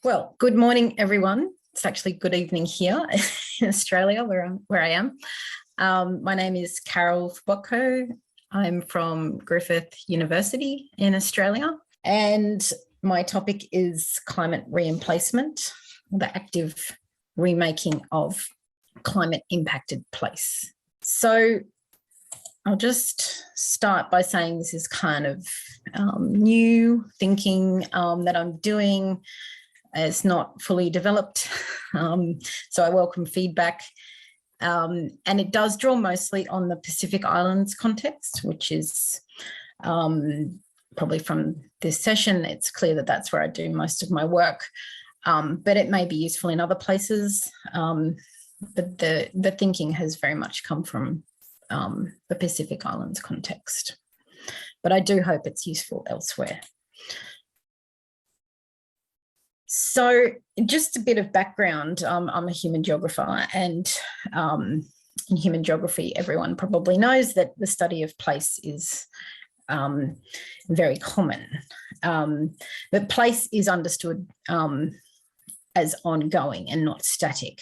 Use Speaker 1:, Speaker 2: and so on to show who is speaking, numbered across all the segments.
Speaker 1: Well, good morning, everyone. It's actually good evening here in Australia, where I am. My name is Farbotko. I'm from Griffith University in Australia, and my topic is climate re-emplacement, the active remaking of climate-impacted place. So I'll just start by saying this is kind of new thinking that I'm doing. It's not fully developed, so I welcome feedback. And it does draw mostly on the Pacific Islands context, which is probably from this session. It's clear that that's where I do most of my work, but it may be useful in other places. But the thinking has very much come from the Pacific Islands context, but I do hope it's useful elsewhere. So just a bit of background, I'm a human geographer, and in human geography, everyone probably knows that the study of place is very common. But place is understood as ongoing and not static.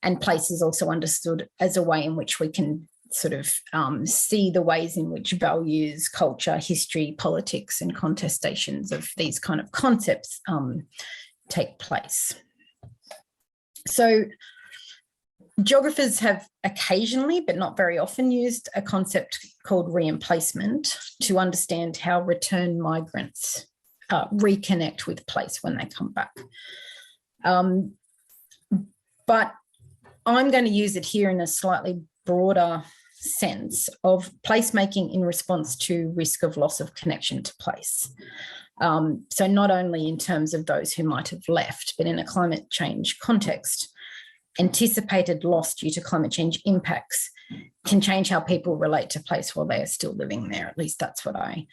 Speaker 1: And place is also understood as a way in which we can sort of see the ways in which values, culture, history, politics, and contestations of these kind of concepts take place. So geographers have occasionally, but not very often, used a concept called re-emplacement to understand how return migrants reconnect with place when they come back. But I'm going to use it here in a slightly broader sense of placemaking in response to risk of loss of connection to place. So not only in terms of those who might have left, but in a climate change context, anticipated loss due to climate change impacts can change how people relate to place while they are still living there. At least that's what I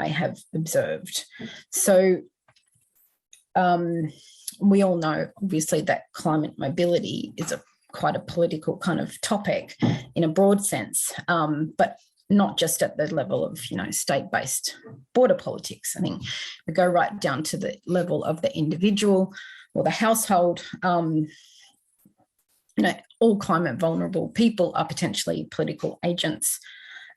Speaker 1: have observed. So we all know, obviously, that climate mobility is quite a political kind of topic in a broad sense, but not just at the level of, state-based border politics. I think we go right down to the level of the individual or the household. All climate vulnerable people are potentially political agents.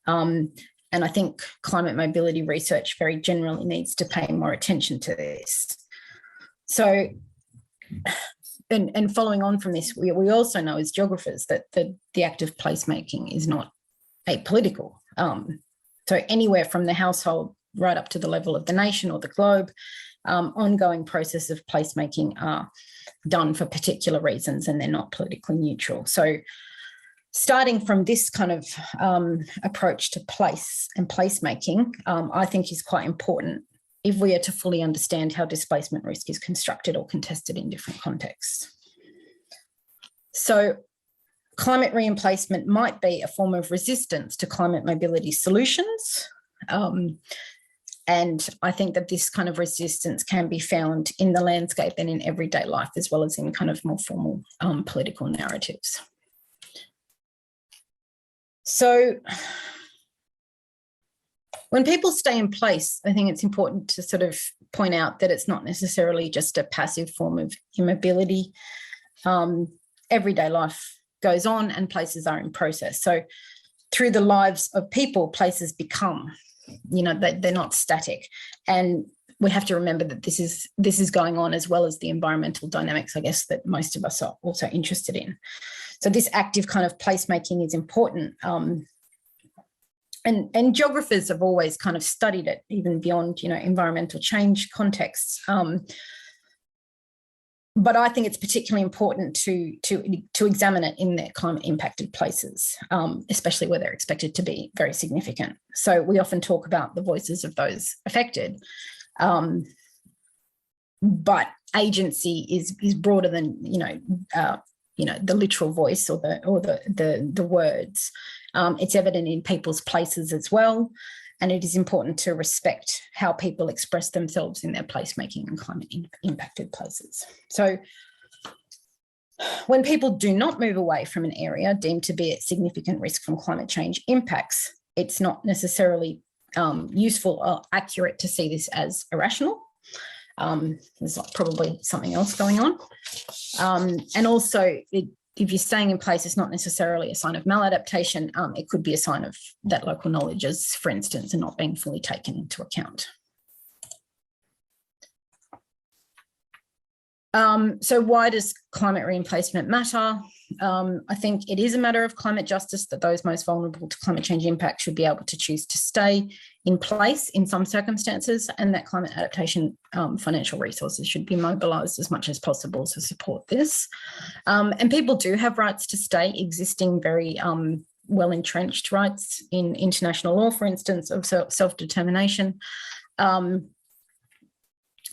Speaker 1: And I think climate mobility research very generally needs to pay more attention to this. So, and following on from this, we also know as geographers that the act of placemaking is not apolitical. So anywhere from the household right up to the level of the nation or the globe, ongoing process of placemaking are done for particular reasons and they're not politically neutral. So starting from this kind of approach to place and placemaking, I think is quite important if we are to fully understand how displacement risk is constructed or contested in different contexts. So climate re-emplacement might be a form of resistance to climate mobility solutions. And I think that this kind of resistance can be found in the landscape and in everyday life, as well as in kind of more formal political narratives. So when people stay in place, I think it's important to sort of point out that it's not necessarily just a passive form of immobility. Everyday life goes on and places are in process. So through the lives of people, places become, they're not static. And we have to remember that this is going on as well as the environmental dynamics, I guess, that most of us are also interested in. So this active kind of placemaking is important. And geographers have always kind of studied it, even beyond, environmental change contexts. But I think it's particularly important to examine it in their climate impacted places, especially where they're expected to be very significant. So we often talk about the voices of those affected, but agency is broader than the literal voice or the words. It's evident in people's places as well, and it is important to respect how people express themselves in their placemaking and climate impacted places. So when people do not move away from an area deemed to be at significant risk from climate change impacts, it's not necessarily useful or accurate to see this as irrational. There's probably something else going on. And also, if you're staying in place, it's not necessarily a sign of maladaptation. It could be a sign of that local knowledge is, for instance, are not being fully taken into account. So why does climate re-emplacement matter? I think it is a matter of climate justice that those most vulnerable to climate change impact should be able to choose to stay in place in some circumstances, and that climate adaptation financial resources should be mobilised as much as possible to support this. And people do have rights to stay, existing very well-entrenched rights in international law, for instance, of self-determination.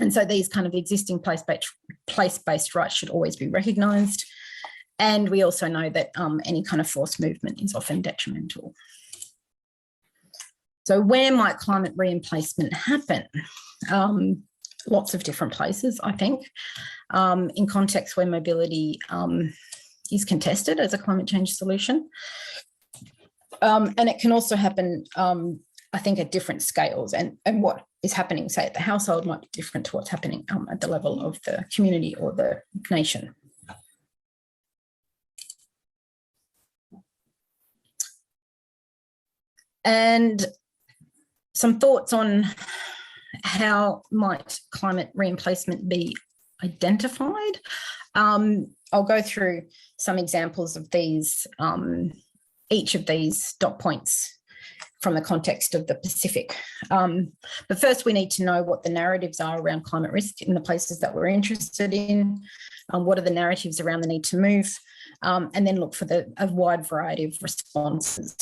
Speaker 1: And so these kind of existing place-based rights should always be recognised. And we also know that any kind of forced movement is often detrimental. So where might climate re-emplacement happen? Lots of different places, I think, in contexts where mobility is contested as a climate change solution. And it can also happen, I think, at different scales, and what is happening, say, at the household might be different to what's happening at the level of the community or the nation. And some thoughts on how might climate re-emplacement be identified. I'll go through some examples of these, each of these dot points from the context of the Pacific. But first we need to know what the narratives are around climate risk in the places that we're interested in. What are the narratives around the need to move? And then look for a wide variety of responses.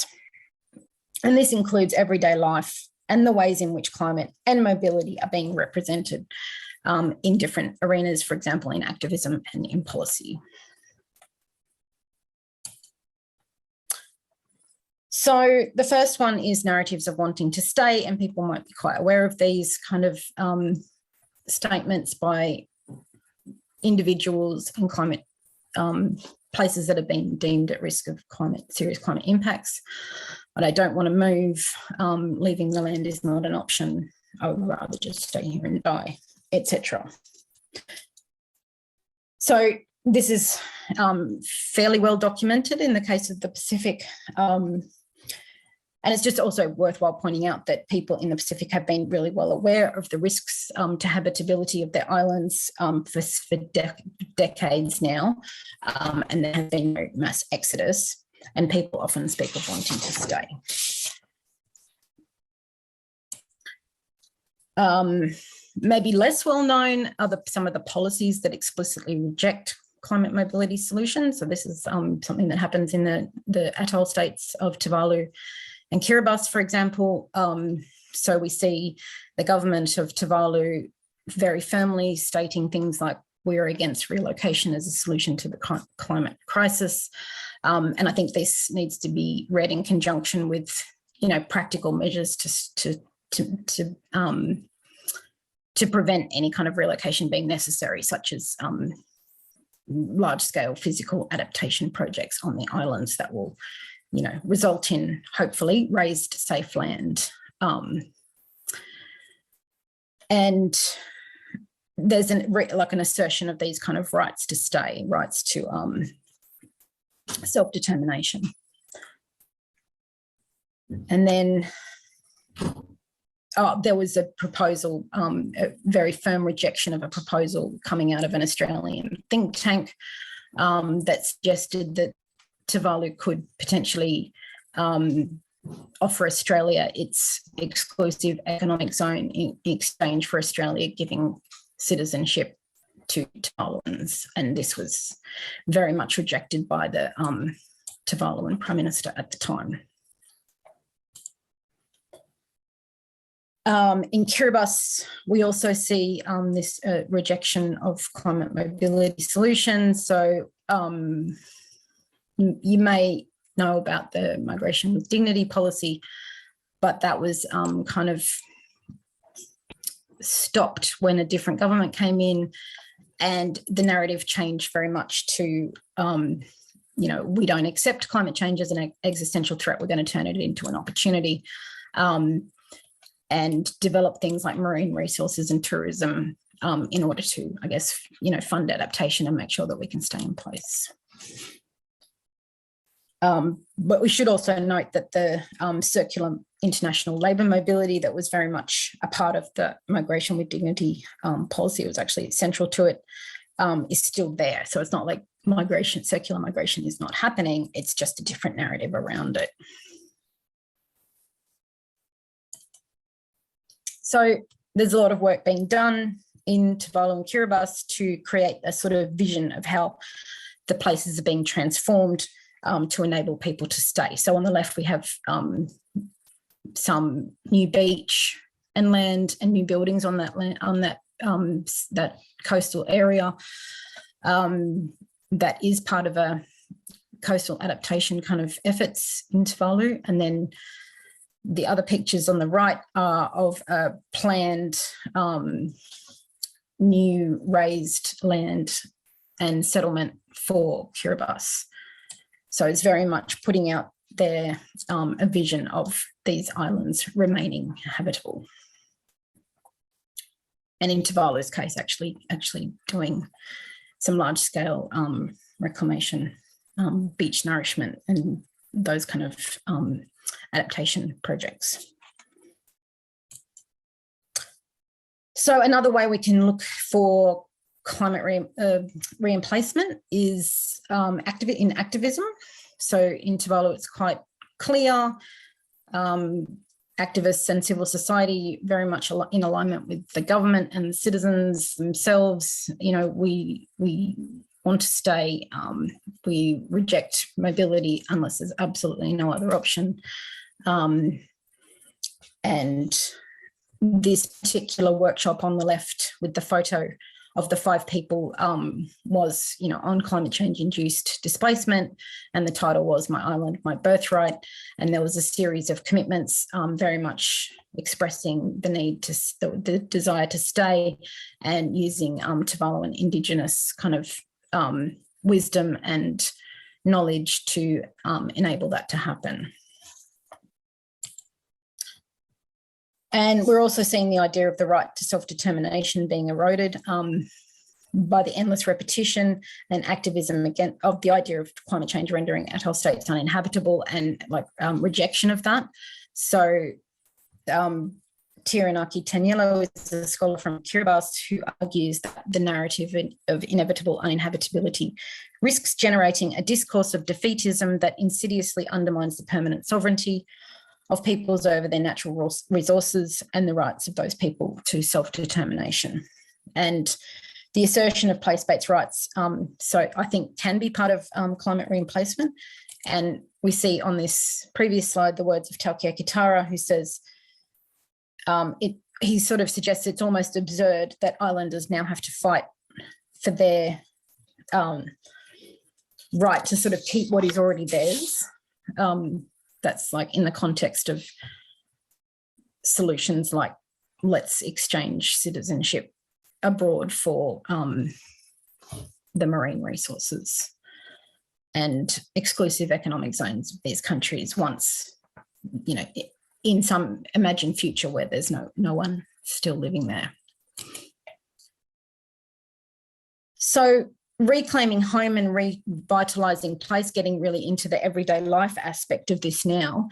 Speaker 1: And this includes everyday life and the ways in which climate and mobility are being represented in different arenas, for example, in activism and in policy. So the first one is narratives of wanting to stay, and people might be quite aware of these kind of statements by individuals in climate places that have been deemed at risk of serious climate impacts. But I don't want to move, leaving the land is not an option, I would rather just stay here and die, etc. So this is fairly well documented in the case of the Pacific. And it's just also worthwhile pointing out that people in the Pacific have been really well aware of the risks to habitability of their islands for decades now, and there have been no mass exodus, and people often speak of wanting to stay. Maybe less well known are some of the policies that explicitly reject climate mobility solutions. So this is something that happens in the atoll states of Tuvalu and Kiribati, for example. So we see the government of Tuvalu very firmly stating things like, we're against relocation as a solution to the climate crisis. And I think this needs to be read in conjunction with, practical measures to prevent any kind of relocation being necessary, such as large-scale physical adaptation projects on the islands that will, result in, hopefully, raised safe land. And there's an assertion of these kind of rights to stay, rights to self-determination. And then there was a proposal, a very firm rejection of a proposal coming out of an Australian think tank that suggested that Tuvalu could potentially offer Australia its exclusive economic zone in exchange for Australia giving citizenship to Tuvaluans. And this was very much rejected by the Tuvaluan Prime Minister at the time. In Kiribati, we also see this rejection of climate mobility solutions. So you may know about the migration with dignity policy, but that was kind of stopped when a different government came in, and the narrative changed very much to, we don't accept climate change as an existential threat, we're going to turn it into an opportunity. And develop things like marine resources and tourism in order to, I guess, fund adaptation and make sure that we can stay in place. But we should also note that the circular international labour mobility that was very much a part of the migration with dignity policy, it was actually central to it, is still there. So it's not like circular migration is not happening, it's just a different narrative around it. So there's a lot of work being done in Tuvalu and Kiribati to create a sort of vision of how the places are being transformed to enable people to stay. So on the left, we have some new beach and land and new buildings on that land, on that coastal area. That is part of a coastal adaptation kind of efforts in Tuvalu. And then the other pictures on the right are of a planned new raised land and settlement for Kiribati. So it's very much putting out there a vision of these islands remaining habitable. And in Tuvalu's case, actually doing some large-scale reclamation, beach nourishment, and those kind of adaptation projects. So another way we can look for climate re-emplacement is in activism. So in Tuvalu, it's quite clear. Activists and civil society very much in alignment with the government and the citizens themselves. We want to stay. We reject mobility unless there's absolutely no other option. And this particular workshop on the left with the photo of the 5 people was, on climate change induced displacement, and the title was My Island, My Birthright. And there was a series of commitments very much expressing the need to, the desire to stay, and using Tuvaluan Indigenous kind of wisdom and knowledge to enable that to happen. And we're also seeing the idea of the right to self-determination being eroded by the endless repetition and activism again of the idea of climate change rendering atoll states uninhabitable, and rejection of that. So Tiranaki Tanielo is a scholar from Kiribati who argues that the narrative of inevitable uninhabitability risks generating a discourse of defeatism that insidiously undermines the permanent sovereignty of peoples over their natural resources and the rights of those people to self-determination. And the assertion of place-based rights, so I think can be part of climate re-emplacement. And we see on this previous slide the words of Taukiei Kitara, who says, he sort of suggests it's almost absurd that islanders now have to fight for their right to sort of keep what is already theirs. That's like in the context of solutions like let's exchange citizenship abroad for the marine resources and exclusive economic zones of these countries once, in some imagined future where there's no one still living there. So reclaiming home and revitalising place, getting really into the everyday life aspect of this now.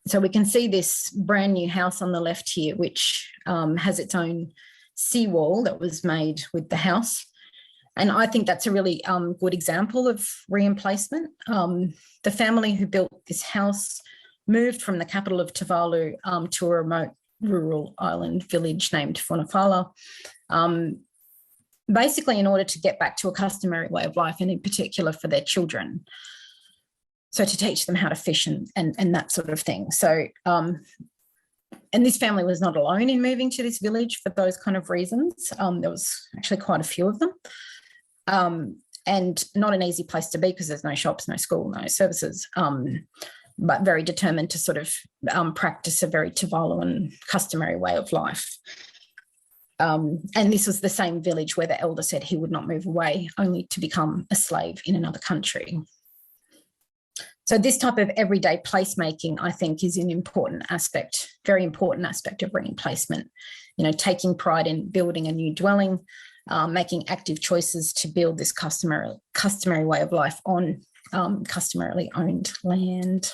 Speaker 1: So we can see this brand new house on the left here, which has its own seawall that was made with the house. And I think that's a really good example of re-emplacement. The family who built this house moved from the capital of Tuvalu to a remote rural island village named Funafala, basically in order to get back to a customary way of life, and in particular for their children. So to teach them how to fish and that sort of thing. So, and this family was not alone in moving to this village for those kind of reasons. There was actually quite a few of them. And not an easy place to be because there's no shops, no school, no services, but very determined to sort of practice a very Tuvaluan customary way of life. And this was the same village where the elder said he would not move away, only to become a slave in another country. So this type of everyday placemaking, I think, is an important aspect, very important aspect of re-emplacement taking pride in building a new dwelling, making active choices to build this customary way of life on customarily owned land.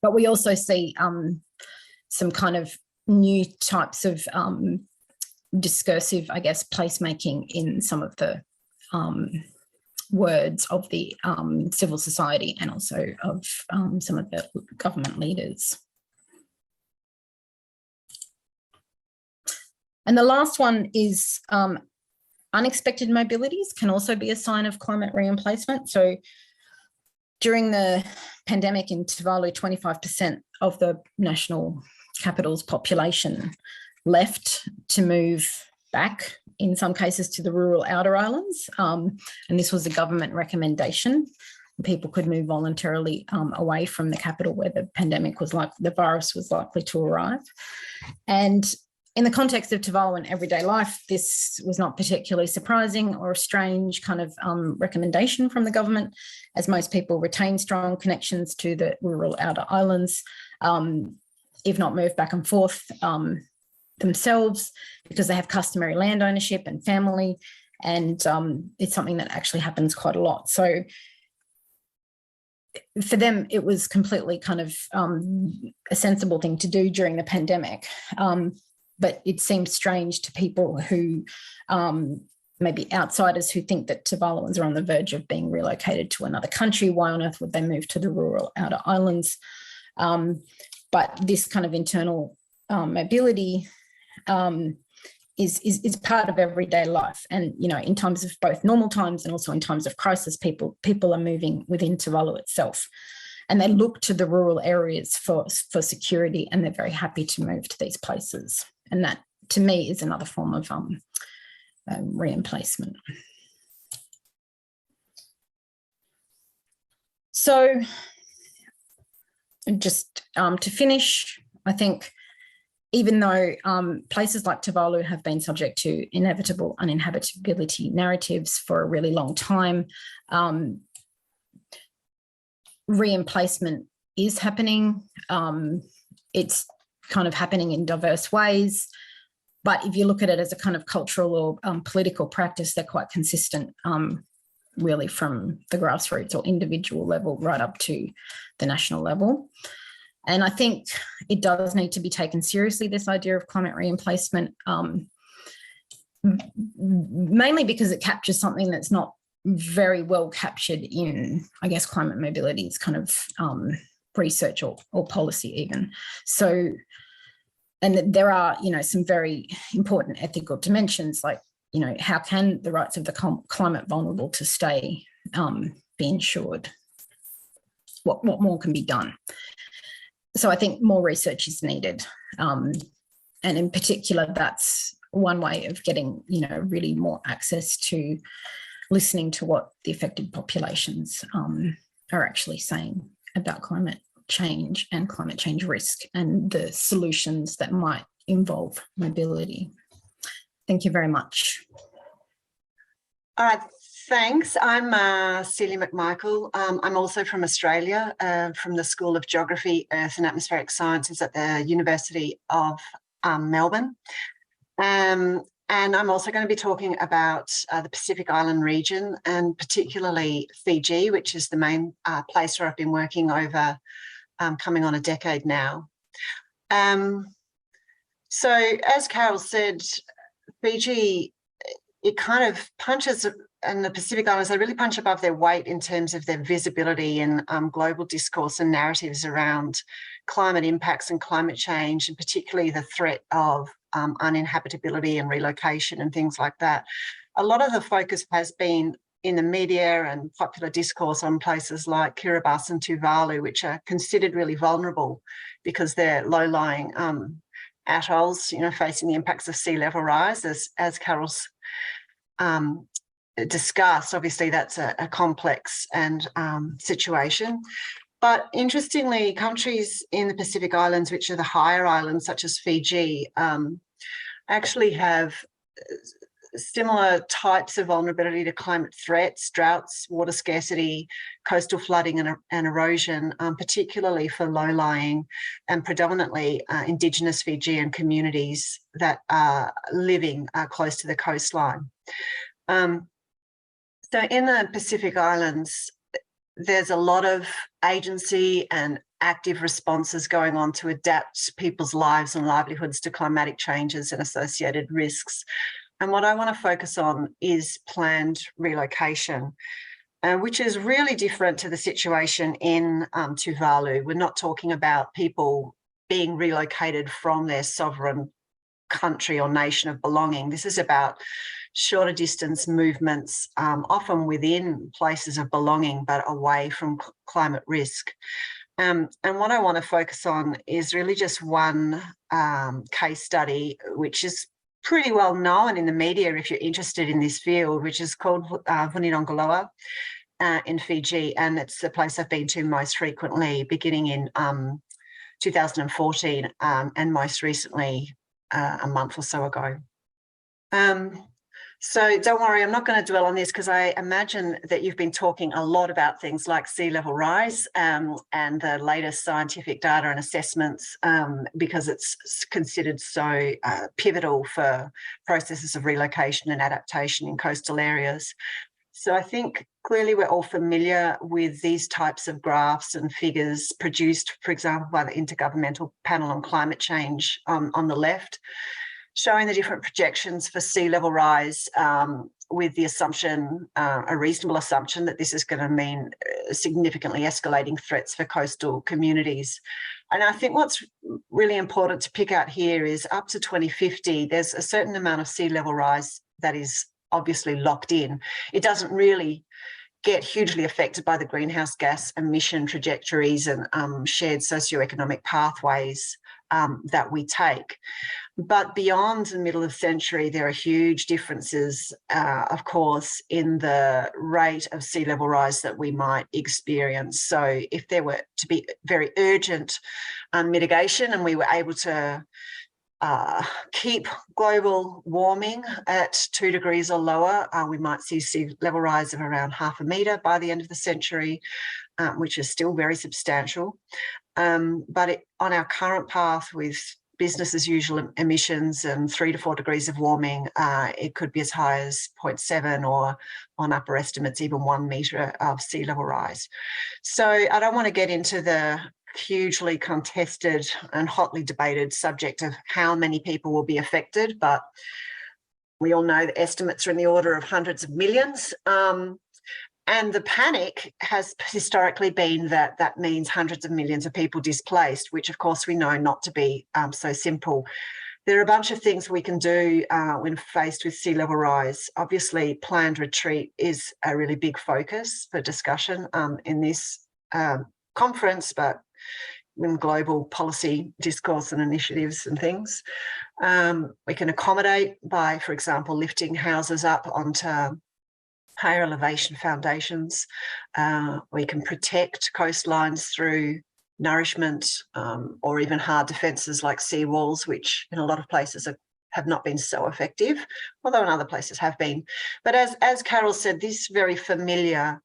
Speaker 1: But we also see some kind of new types of discursive, I guess, placemaking in some of the words of the civil society and also of some of the government leaders. And the last one is unexpected mobilities can also be a sign of climate re-emplacement. So during the pandemic in Tuvalu, 25% of the national capital's population left to move back, in some cases to the rural outer islands. And this was a government recommendation. People could move voluntarily away from the capital where the pandemic was the virus was likely to arrive. And in the context of Tuvaluan everyday life, this was not particularly surprising or a strange kind of recommendation from the government, as most people retain strong connections to the rural outer islands, if not move back and forth themselves, because they have customary land ownership and family, and it's something that actually happens quite a lot. So for them, it was completely kind of a sensible thing to do during the pandemic. But it seems strange to people who maybe outsiders who think that Tuvaluans are on the verge of being relocated to another country. Why on earth would they move to the rural outer islands? But this kind of internal mobility is part of everyday life. And, in times of both normal times and also in times of crisis, people are moving within Tuvalu itself. And they look to the rural areas for security, and they're very happy to move to these places. And that, to me, is another form of re-emplacement. So just to finish, I think even though places like Tuvalu have been subject to inevitable uninhabitability narratives for a really long time, re-emplacement is happening. It's kind of happening in diverse ways. But if you look at it as a kind of cultural or political practice, they're quite consistent, really, from the grassroots or individual level right up to the national level. And I think it does need to be taken seriously, this idea of climate re-emplacement, mainly because it captures something that's not very well captured in, I guess, climate mobility's kind of research or policy even. So, and there are, some very important ethical dimensions, like, how can the rights of the climate vulnerable to stay be ensured? What more can be done? So I think more research is needed. And in particular, that's one way of getting, really more access to listening to what the affected populations are actually saying about climate change and climate change risk and the solutions that might involve mobility. Thank you very much.
Speaker 2: All right, thanks. I'm Celia McMichael. I'm also from Australia, from the School of Geography, Earth and Atmospheric Sciences at the University of Melbourne. And I'm also going to be talking about the Pacific Island region, and particularly Fiji, which is the main place where I've been working over coming on a decade now. So as Carol said, Fiji, it kind of punches, and the Pacific Islands, they really punch above their weight in terms of their visibility in global discourse and narratives around climate impacts and climate change, and particularly the threat of uninhabitability and relocation and things like that. A lot of the focus has been in the media and popular discourse on places like Kiribati and Tuvalu, which are considered really vulnerable because they're low-lying atolls, facing the impacts of sea level rise, as Carol's discussed. Obviously, that's a complex and situation. But interestingly, countries in the Pacific Islands, which are the higher islands, such as Fiji, actually have similar types of vulnerability to climate threats, droughts, water scarcity, coastal flooding and erosion, particularly for low-lying and predominantly Indigenous Fijian communities that are living close to the coastline. So in the Pacific Islands, there's a lot of agency and active responses going on to adapt people's lives and livelihoods to climatic changes and associated risks. And what I want to focus on is planned relocation, which is really different to the situation in Tuvalu. We're not talking about people being relocated from their sovereign country or nation of belonging. This is about shorter distance movements, often within places of belonging, but away from climate risk. And what I want to focus on is really just one case study, which is pretty well known in the media if you're interested in this field, which is called Vunidogoloa in Fiji. And it's the place I've been to most frequently, beginning in 2014 and most recently a month or so ago. So don't worry, I'm not going to dwell on this because I imagine that you've been talking a lot about things like sea level rise and the latest scientific data and assessments because it's considered so pivotal for processes of relocation and adaptation in coastal areas. So I think clearly we're all familiar with these types of graphs and figures produced, for example, by the Intergovernmental Panel on Climate Change on the left, showing the different projections for sea level rise with the assumption, a reasonable assumption that this is going to mean significantly escalating threats for coastal communities. And I think what's really important to pick out here is up to 2050, there's a certain amount of sea level rise that is obviously locked in. It doesn't really get hugely affected by the greenhouse gas emission trajectories and shared socioeconomic pathways that we take. But beyond the middle of the century, there are huge differences, of course, in the rate of sea level rise that we might experience. So if there were to be very urgent mitigation and we were able to keep global warming at 2 degrees or lower, we might see sea level rise of around 0.5 metre by the end of the century, which is still very substantial. But on our current path with business as usual emissions and 3 to 4 degrees of warming, it could be as high as 0.7 or on upper estimates, even 1 metre of sea level rise. So I don't want to get into the hugely contested and hotly debated subject of how many people will be affected, but we all know the estimates are in the order of hundreds of millions. And the panic has historically been that that means hundreds of millions of people displaced, which of course we know not to be so simple. There are a bunch of things we can do when faced with sea level rise. Obviously, planned retreat is a really big focus for discussion in this conference, but in global policy discourse and initiatives and things. We can accommodate by, for example, lifting houses up onto higher elevation foundations. We can protect coastlines through nourishment or even hard defences like seawalls, which in a lot of places have not been so effective, although in other places have been. But as Carol said, this very familiar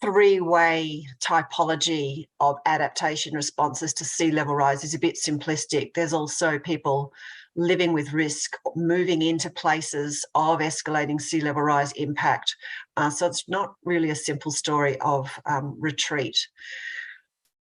Speaker 2: three-way typology of adaptation responses to sea level rise is a bit simplistic. There's also people living with risk, moving into places of escalating sea level rise impact. So it's not really a simple story of retreat.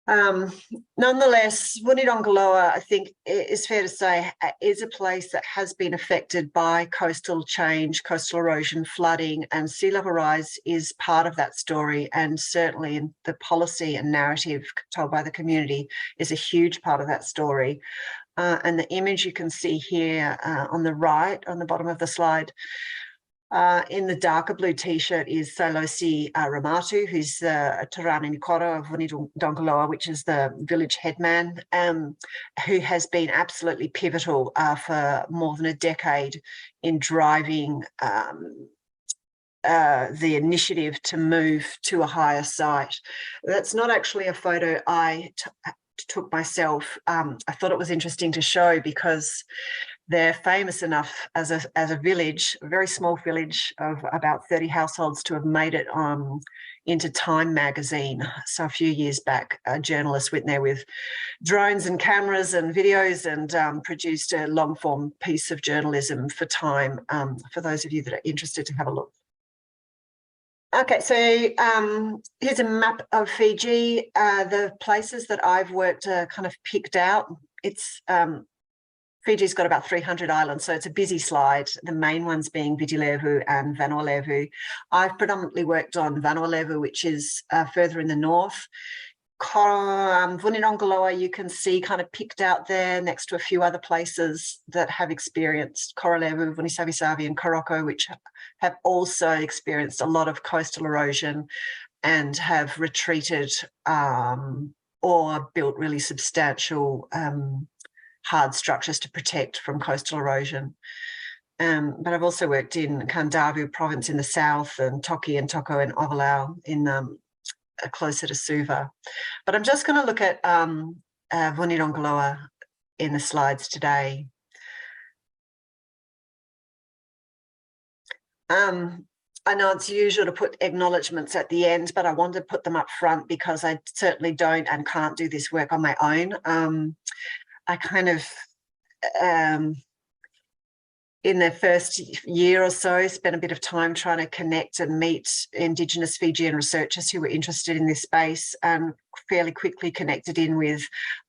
Speaker 2: Nonetheless, Vunidogoloa, I think it's fair to say, is a place that has been affected by coastal change, coastal erosion, flooding, and sea level rise is part of that story. And certainly in the policy and narrative told by the community is a huge part of that story. And the image you can see here on the right, on the bottom of the slide, in the darker blue T-shirt is Salosi Ramatu, who's the Tarana Nikoro of Vunidogoloa, which is the village headman, who has been absolutely pivotal for more than a decade in driving the initiative to move to a higher site. That's not actually a photo I took myself. I thought it was interesting to show because they're famous enough as a village, a very small village of about 30 households, to have made it into Time magazine. So a few years back, a journalist went there with drones and cameras and videos and produced a long-form piece of journalism for Time, for those of you that are interested to have a look. Okay, so here's a map of Fiji. The places that I've worked are kind of picked out. It's Fiji's got about 300 islands, so it's a busy slide, the main ones being Viti-Levu and Vanuatu. I've predominantly worked on Vanuatu, which is further in the north. Vunirongo you can see kind of picked out there next to a few other places that have experienced Korolevu, Vunisavisavi and Koroko, which have also experienced a lot of coastal erosion and have retreated or built really substantial hard structures to protect from coastal erosion. But I've also worked in Kandavu province in the south and Toki and Toko and Ovalau in closer to Suva. But I'm just going to look at Vunirongo in the slides today. I know it's usual to put acknowledgements at the end, but I wanted to put them up front because I certainly don't and can't do this work on my own. I kind of, in the first year or so, spent a bit of time trying to connect and meet Indigenous Fijian researchers who were interested in this space, and fairly quickly connected in with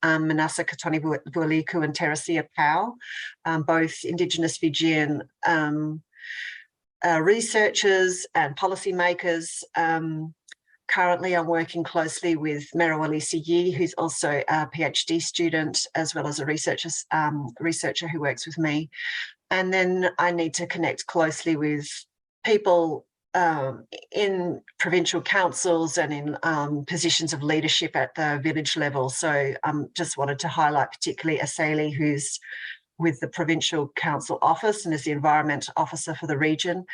Speaker 2: Manasa Katoni Vualiku and Teresia Pau, both Indigenous Fijian researchers and policymakers. Currently, I'm working closely with Merawalisi Yi, who's also a PhD student, as well as a researcher who works with me. And then I need to connect closely with people in provincial councils and in positions of leadership at the village level. So just wanted to highlight particularly Celia, who's with the Provincial Council Office and is the Environment Officer for the region,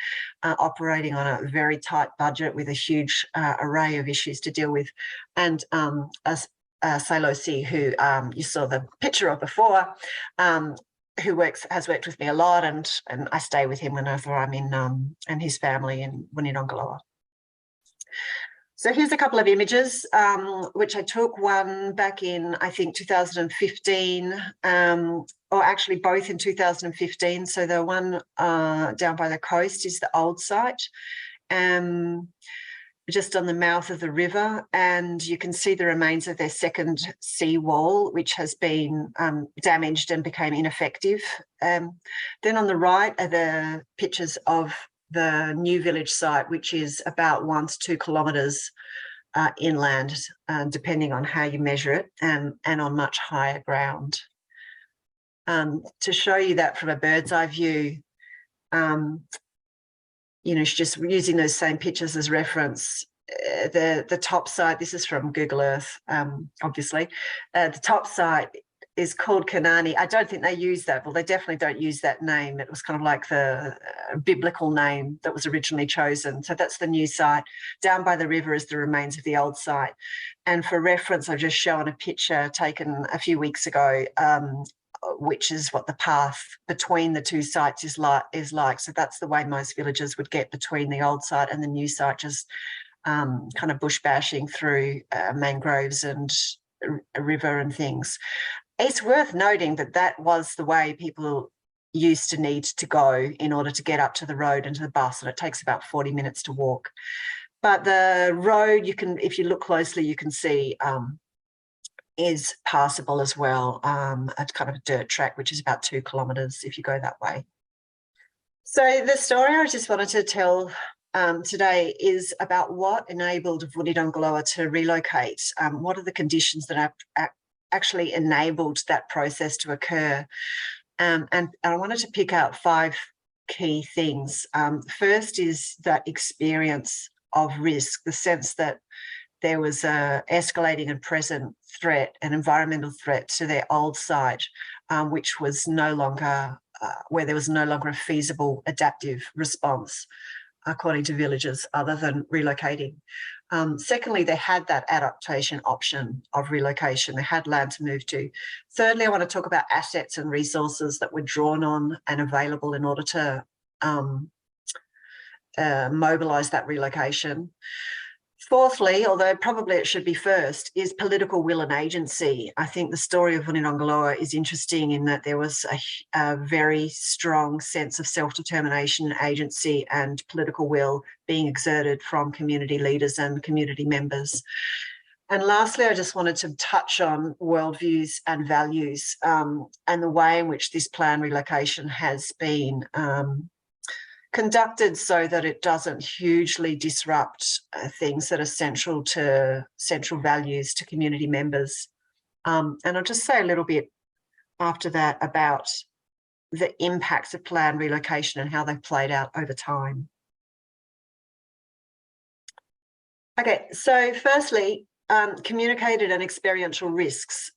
Speaker 2: operating on a very tight budget with a huge array of issues to deal with. And Sailosi, who you saw the picture of before, who has worked with me a lot, and I stay with him whenever I'm in, and his family in Vunirongo. So here's a couple of images, which I took, one back in, I think, 2015, or actually both in 2015. So the one down by the coast is the old site, just on the mouth of the river, and you can see the remains of their second seawall, which has been damaged and became ineffective. Then on the right are the pictures of the new village site, which is about 1 to 2 kilometres inland, depending on how you measure it, and on much higher ground. To show you that from a bird's eye view, you know, just using those same pictures as reference, the top site, this is from Google Earth, obviously, the top site is called Kanani. I don't think they use that. Well, they definitely don't use that name. It was kind of like the biblical name that was originally chosen. So that's the new site. Down by the river is the remains of the old site. And for reference, I've just shown a picture taken a few weeks ago, which is what the path between the two sites is like. So that's the way most villagers would get between the old site and the new site, just kind of bush bashing through mangroves and a river and things. It's worth noting that that was the way people used to need to go in order to get up to the road and to the bus, and it takes about 40 minutes to walk. But the road, you can, if you look closely, you can see is passable as well. It's kind of a dirt track, which is about 2 kilometres if you go that way. So the story I just wanted to tell today is about what enabled Vunirongo to relocate. What are the conditions that actually enabled that process to occur? And I wanted to pick out 5 key things. First is that experience of risk, the sense that there was a escalating and present threat, an environmental threat to their old site, which was no longer, where there was no longer a feasible adaptive response, according to villagers, other than relocating. Secondly, they had that adaptation option of relocation. They had land to move to. Thirdly, I want to talk about assets and resources that were drawn on and available in order to mobilise that relocation. Fourthly, although probably it should be first, is political will and agency. I think the story of Vunidogoloa is interesting in that there was a very strong sense of self-determination, agency and political will being exerted from community leaders and community members. And lastly, I just wanted to touch on worldviews and values and the way in which this planned relocation has been conducted so that it doesn't hugely disrupt things that are central values to community members. And I'll just say a little bit after that about the impacts of planned relocation and how they've played out over time. Okay, so firstly, communicated and experiential risks.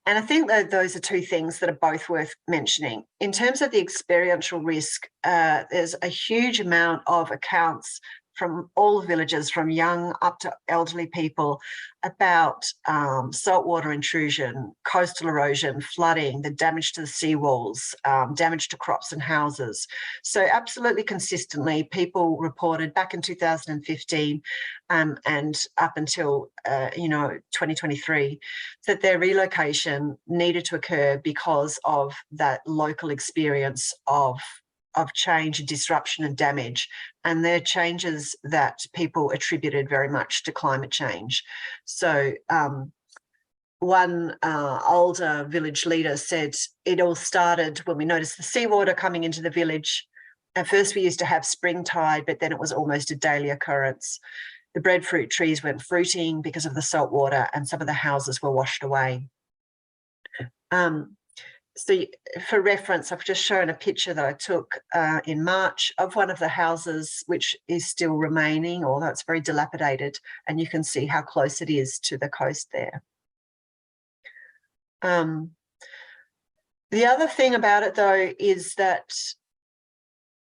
Speaker 2: And I think that those are two things that are both worth mentioning. In terms of the experiential risk, there's a huge amount of accounts from all villages, from young up to elderly people, about saltwater intrusion, coastal erosion, flooding, the damage to the seawalls, damage to crops and houses. So absolutely consistently, people reported back in 2015 and up until 2023 that their relocation needed to occur because of that local experience of change, disruption and damage. And they're changes that people attributed very much to climate change. So one older village leader said it all started when we noticed the seawater coming into the village. At first we used to have spring tide, but then it was almost a daily occurrence. The breadfruit trees weren't fruiting because of the salt water and some of the houses were washed away. So for reference, I've just shown a picture that I took in March of one of the houses, which is still remaining, although it's very dilapidated, and you can see how close it is to the coast there. The other thing about it, though, is that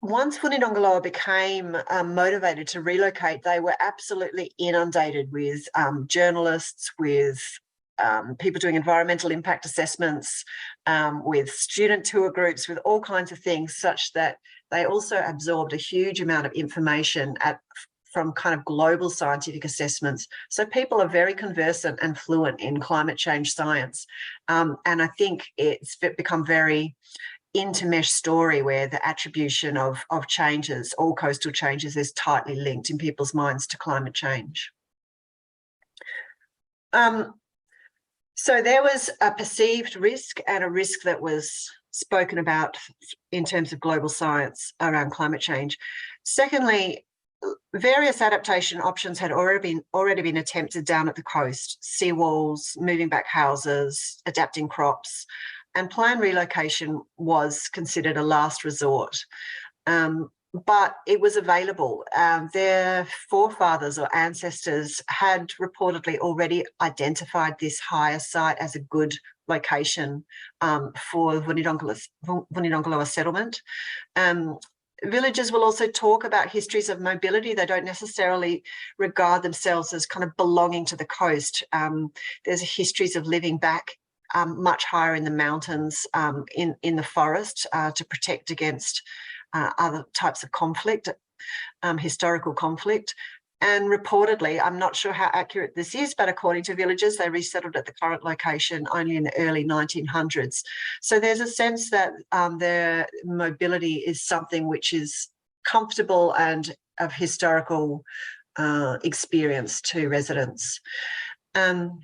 Speaker 2: once Vunidogoloa became motivated to relocate, they were absolutely inundated with journalists, with people doing environmental impact assessments, with student tour groups, with all kinds of things, such that they also absorbed a huge amount of information from kind of global scientific assessments. So people are very conversant and fluent in climate change science. And I think it's become very intermesh story where the attribution of changes, all coastal changes, is tightly linked in people's minds to climate change. So there was a perceived risk and a risk that was spoken about in terms of global science around climate change. Secondly, various adaptation options had already been attempted down at the coast: seawalls, moving back houses, adapting crops, and planned relocation was considered a last resort. But it was available. Their forefathers or ancestors had reportedly already identified this higher site as a good location for Vunidogoloa settlement. Villagers will also talk about histories of mobility. They don't necessarily regard themselves as kind of belonging to the coast. There's histories of living back much higher in the mountains, in the forest, to protect against other types of conflict, historical conflict. And reportedly, I'm not sure how accurate this is, but according to villagers, they resettled at the current location only in the early 1900s. So there's a sense that their mobility is something which is comfortable and of historical experience to residents. And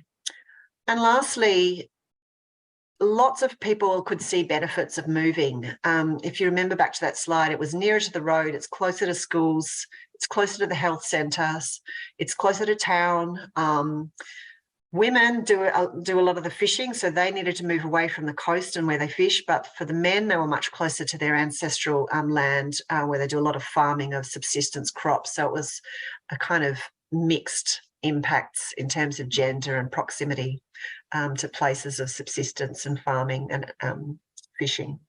Speaker 2: lastly, lots of people could see benefits of moving. If you remember back to that slide, it was nearer to the road, it's closer to schools, it's closer to the health centres, it's closer to town. Women do a lot of the fishing, so they needed to move away from the coast and where they fish. But for the men, they were much closer to their ancestral land, where they do a lot of farming of subsistence crops. So it was a kind of mixed impacts in terms of gender and proximity to places of subsistence and farming and fishing.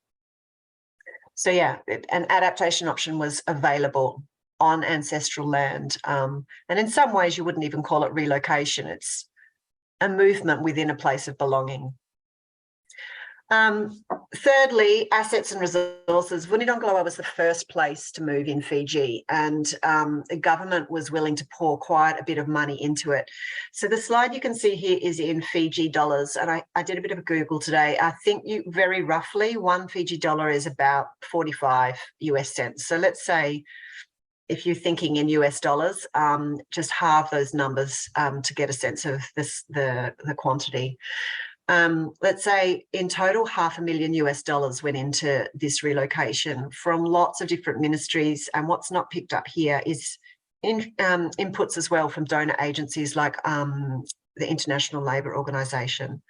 Speaker 2: So yeah, an adaptation option was available. on ancestral land. And in some ways, you wouldn't even call it relocation. It's a movement within a place of belonging. Thirdly, assets and resources. Vunidogoloa was the first place to move in Fiji, and the government was willing to pour quite a bit of money into it. So the slide you can see here is in Fiji dollars, and I did a bit of a Google today. I think very roughly, one Fiji dollar is about 45 US cents. So let's say, if you're thinking in US dollars, just halve those numbers to get a sense of the quantity. Let's say in total, $500,000 US went into this relocation from lots of different ministries. And what's not picked up here is inputs as well from donor agencies like the International Labour Organization.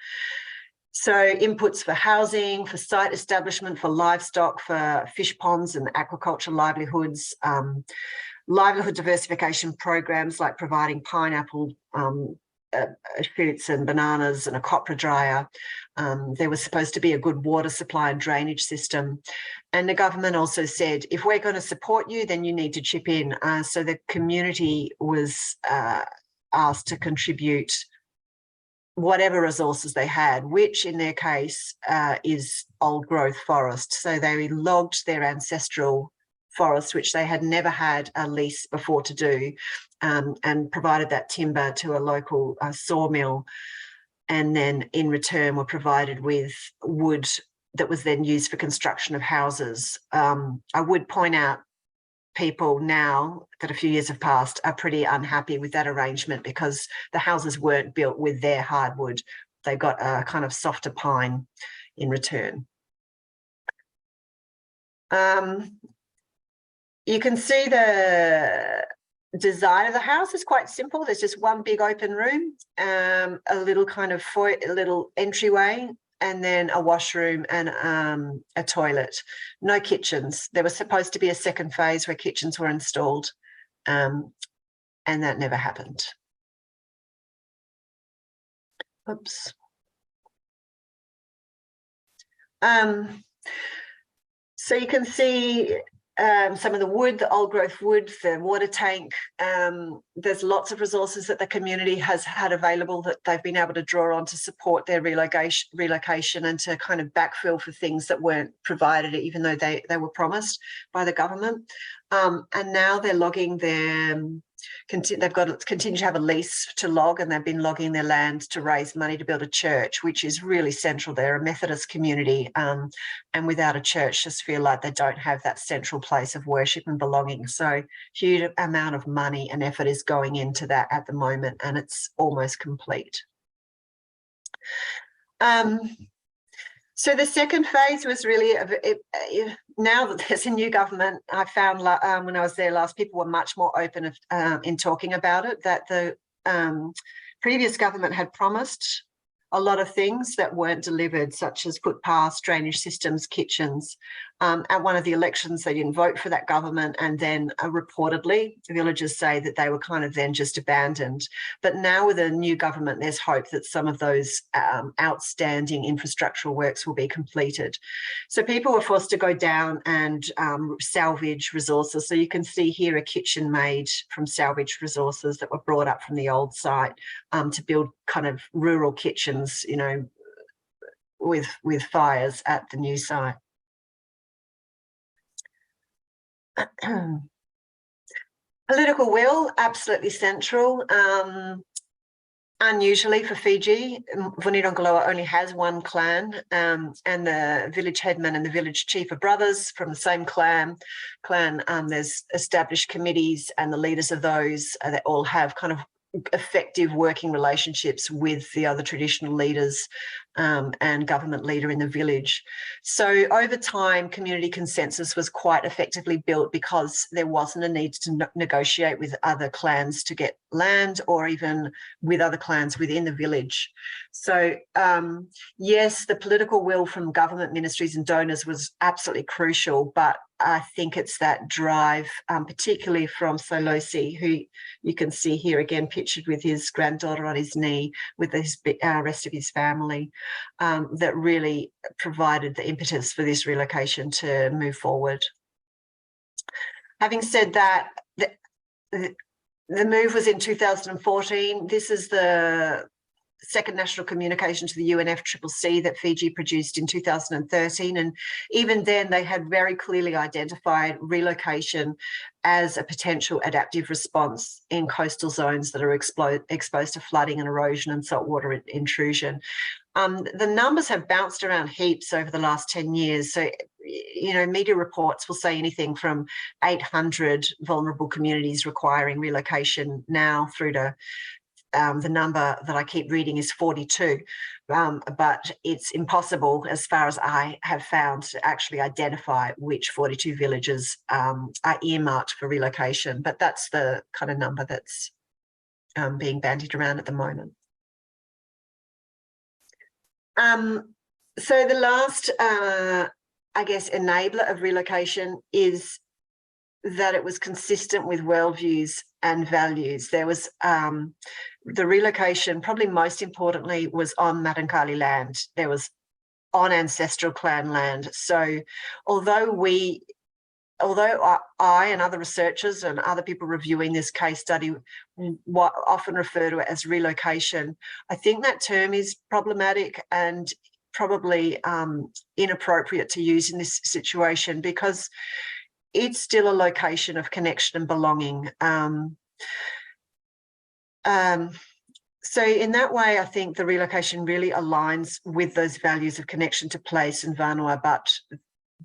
Speaker 2: So inputs for housing, for site establishment, for livestock, for fish ponds and aquaculture livelihoods, livelihood diversification programs like providing pineapple shoots and bananas and a copra dryer. There was supposed to be a good water supply and drainage system. And the government also said, if we're going to support you, then you need to chip in. So the community was asked to contribute whatever resources they had, which in their case is old growth forest. So they logged their ancestral forests, which they had never had a lease before to do, and provided that timber to a local sawmill, and then in return were provided with wood that was then used for construction of houses. I would point out people now that a few years have passed are pretty unhappy with that arrangement because the houses weren't built with their hardwood. They got a kind of softer pine in return. You can see the design of the house is quite simple. There's just one big open room, a little kind of a little entryway, and then a washroom and a toilet. No kitchens. There was supposed to be a second phase where kitchens were installed, and that never happened. Oops. So you can see some of the wood, the old growth wood, the water tank. There's lots of resources that the community has had available that they've been able to draw on to support their relocation and to kind of backfill for things that weren't provided, even though they were promised by the government. And now they're logging their, they've got to continue to have a lease to log, and they've been logging their land to raise money to build a church, which is really central. They're a Methodist community, and without a church, just feel like they don't have that central place of worship and belonging. So huge amount of money and effort is going into that at the moment, and it's almost complete. So the second phase was really, now that there's a new government, I found when I was there last, people were much more open in talking about it, that the previous government had promised a lot of things that weren't delivered, such as footpaths, drainage systems, kitchens. At one of the elections, they didn't vote for that government, and then reportedly, the villagers say that they were kind of then just abandoned. But now with a new government, there's hope that some of those outstanding infrastructural works will be completed. So people were forced to go down and salvage resources. So you can see here a kitchen made from salvage resources that were brought up from the old site to build kind of rural kitchens, you know, with fires at the new site. Political will, absolutely central. Unusually for Fiji, Vunidogoloa only has one clan, and the village headman and the village chief are brothers from the same clan. There's established committees, and the leaders of those that all have kind of effective working relationships with the other traditional leaders and government leader in the village. So over time, community consensus was quite effectively built because there wasn't a need to negotiate with other clans to get land, or even with other clans within the village. So yes, the political will from government ministries and donors was absolutely crucial, but I think it's that drive, particularly from Solosi, who you can see here again pictured with his granddaughter on his knee with the rest of his family, that really provided the impetus for this relocation to move forward. Having said that, the move was in 2014. This is the second national communication to the UNFCCC that Fiji produced in 2013. And even then they had very clearly identified relocation as a potential adaptive response in coastal zones that are exposed to flooding and erosion and saltwater intrusion. The numbers have bounced around heaps over the last 10 years. So, you know, media reports will say anything from 800 vulnerable communities requiring relocation now through to the number that I keep reading is 42, but it's impossible, as far as I have found, to actually identify which 42 villages are earmarked for relocation. But that's the kind of number that's being bandied around at the moment. So the last, I guess, enabler of relocation is that it was consistent with worldviews and values. There was the relocation, probably most importantly, was on Madankali land. There was on ancestral clan land. So although I and other researchers and other people reviewing this case study often refer to it as relocation, I think that term is problematic and probably inappropriate to use in this situation, because it's still a location of connection and belonging. So in that way, I think the relocation really aligns with those values of connection to place in Vanua, but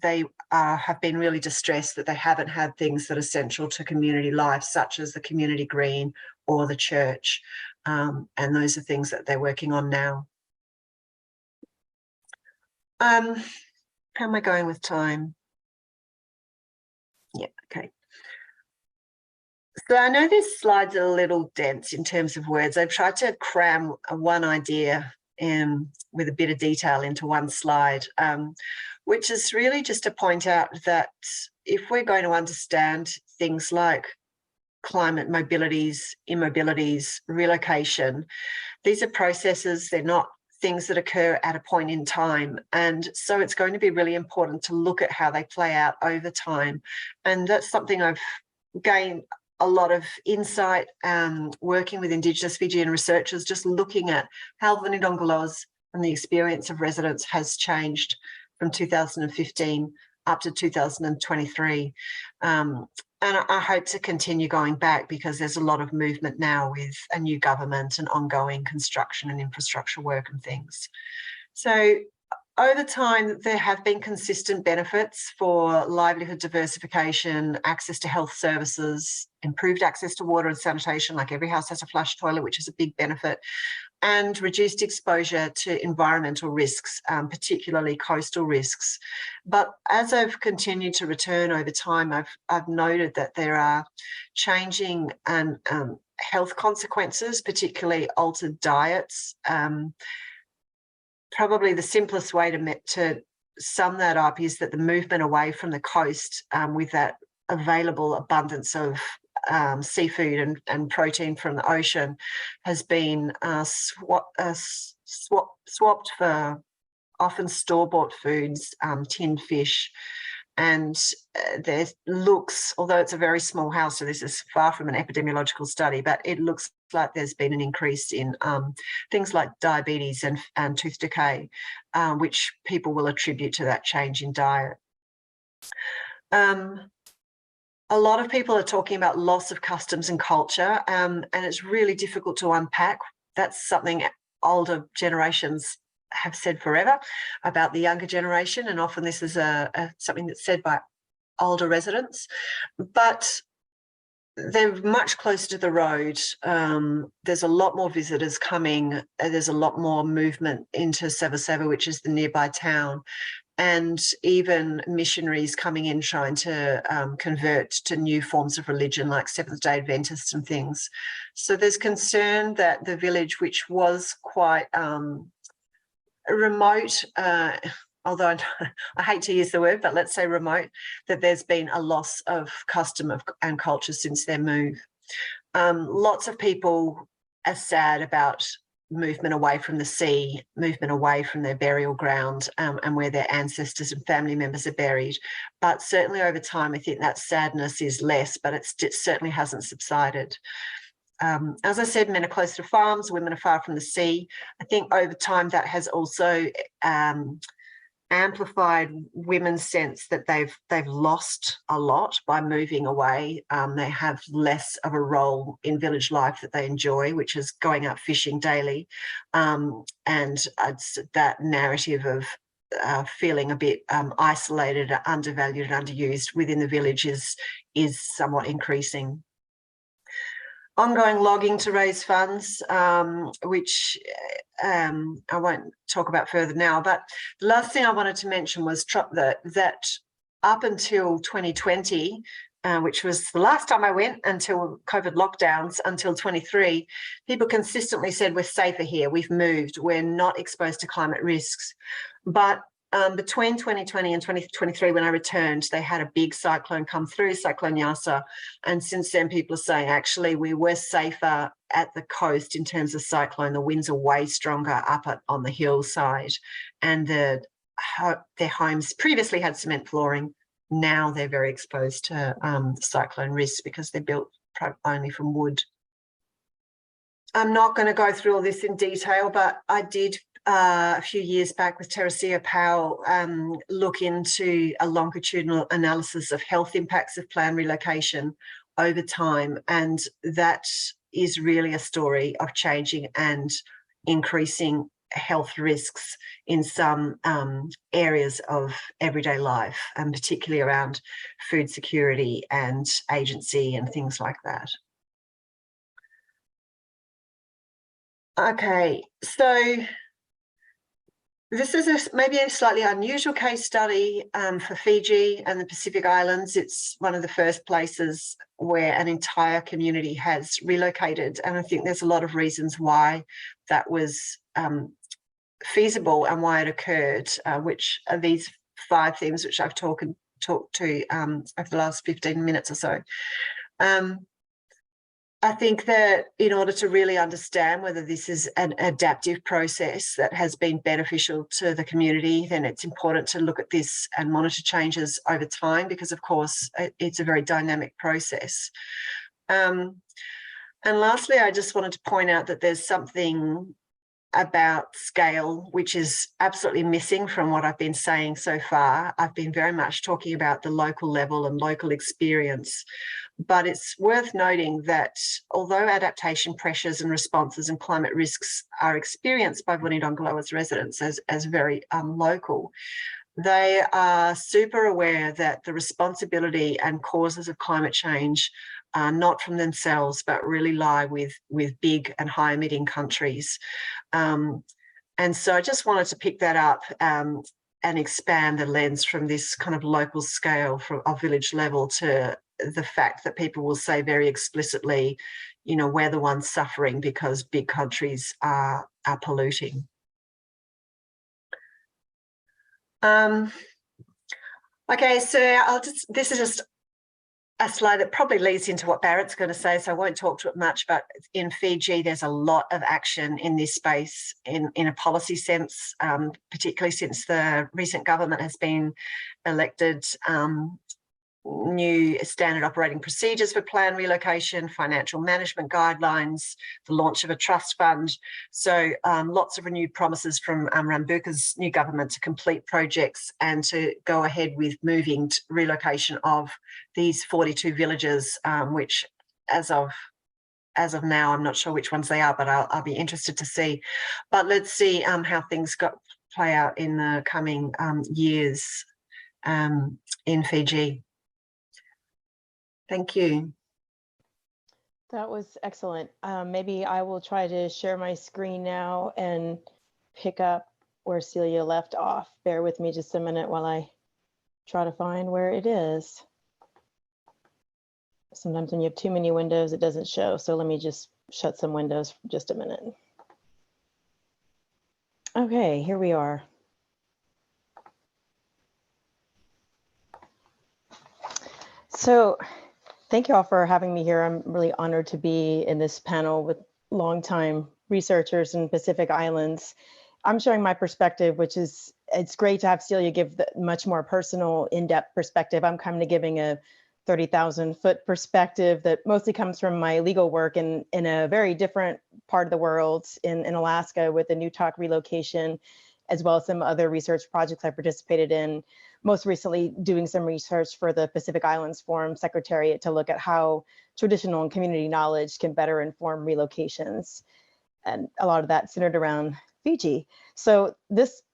Speaker 2: they have been really distressed that they haven't had things that are central to community life, such as the community green or the church. And those are things that they're working on now. How am I going with time? Yeah, okay. So I know this slide's a little dense in terms of words. I've tried to cram one idea with a bit of detail into one slide, which is really just to point out that if we're going to understand things like climate mobilities, immobilities, relocation, these are processes, they're not things that occur at a point in time. And so it's going to be really important to look at how they play out over time. And that's something I've gained a lot of insight working with Indigenous Fijian researchers, just looking at how the Ndongolos and the experience of residents has changed from 2015 up to 2023. And I hope to continue going back, because there's a lot of movement now with a new government and ongoing construction and infrastructure work and things. So over time, there have been consistent benefits for livelihood diversification, access to health services, improved access to water and sanitation, like every house has a flush toilet, which is a big benefit, and reduced exposure to environmental risks, particularly coastal risks. But as I've continued to return over time, I've noted that there are changing health consequences, particularly altered diets. Probably the simplest way to sum that up is that the movement away from the coast with that available abundance of seafood and protein from the ocean has been swapped for often store-bought foods, tinned fish. And there looks, although it's a very small house, so this is far from an epidemiological study, but it looks like there's been an increase in things like diabetes and tooth decay, which people will attribute to that change in diet. A lot of people are talking about loss of customs and culture, and it's really difficult to unpack. That's something older generations have said forever about the younger generation, and often this is something that's said by older residents, but they're much closer to the road. There's a lot more visitors coming. There's a lot more movement into Sewa, which is the nearby town, and even missionaries coming in trying to convert to new forms of religion like Seventh-day Adventists and things. So there's concern that the village, which was quite remote, although I hate to use the word, but let's say remote, that there's been a loss of custom and culture since their move. Lots of people are sad about movement away from the sea, movement away from their burial ground, and where their ancestors and family members are buried. But certainly over time, I think that sadness is less, but it certainly hasn't subsided. As I said, men are close to farms, women are far from the sea. I think over time that has also amplified women's sense that they've lost a lot by moving away. They have less of a role in village life that they enjoy, which is going out fishing daily. And that narrative of feeling a bit isolated, undervalued, and underused within the village is somewhat increasing. Ongoing logging to raise funds, which I won't talk about further now. But the last thing I wanted to mention was that up until 2020, which was the last time I went until COVID lockdowns, until 23, people consistently said, we're safer here, we've moved, we're not exposed to climate risks. But between 2020 and 2023, when I returned, they had a big cyclone come through, Cyclone Yasa. And since then, people are saying, actually, we were safer at the coast in terms of cyclone. The winds are way stronger up on the hillside. And their homes previously had cement flooring. Now they're very exposed to cyclone risks because they're built only from wood. I'm not going to go through all this in detail, but I did a few years back with Teresia Powell look into a longitudinal analysis of health impacts of planned relocation over time. And that is really a story of changing and increasing health risks in some areas of everyday life, and particularly around food security and agency and things like that. Okay, so this is maybe a slightly unusual case study for Fiji and the Pacific Islands. It's one of the first places where an entire community has relocated, and I think there's a lot of reasons why that was feasible and why it occurred, which are these 5 themes which I've talked to over the last 15 minutes or so. I think that in order to really understand whether this is an adaptive process that has been beneficial to the community, then it's important to look at this and monitor changes over time, because of course it's a very dynamic process. And lastly, I just wanted to point out that there's something about scale which is absolutely missing from what I've been saying so far. I've been very much talking about the local level and local experience, but it's worth noting that although adaptation pressures and responses and climate risks are experienced by Vunidogoloa's residents as very local, they are super aware that the responsibility and causes of climate change are not from themselves, but really lie with big and high emitting countries. And so I just wanted to pick that up and expand the lens from this kind of local scale of village level to the fact that people will say very explicitly, you know, we're the ones suffering because big countries are polluting. Okay, so this is just a slide that probably leads into what Barrett's going to say, so I won't talk to it much, but in Fiji, there's a lot of action in this space in a policy sense, particularly since the recent government has been elected. New standard operating procedures for planned relocation, financial management guidelines, the launch of a trust fund. So lots of renewed promises from Rambuka's new government to complete projects and to go ahead with moving to relocation of these 42 villages, which as of now, I'm not sure which ones they are, but I'll be interested to see. But let's see how things play out in the coming years in Fiji. Thank you.
Speaker 3: That was excellent. Maybe I will try to share my screen now and pick up where Celia left off. Bear with me just a minute while I try to find where it is. Sometimes when you have too many windows, it doesn't show. So let me just shut some windows for just a minute. Okay, here we are. So thank you all for having me here. I'm really honored to be in this panel with longtime researchers in Pacific Islands. I'm showing my perspective, which is, it's great to have Celia give the much more personal, in-depth perspective. I'm kind of giving a 30,000-foot perspective that mostly comes from my legal work in a very different part of the world in Alaska with the Newtok relocation, as well as some other research projects I participated in. Most recently doing some research for the Pacific Islands Forum Secretariat to look at how traditional and community knowledge can better inform relocations. And a lot of that centered around Fiji. So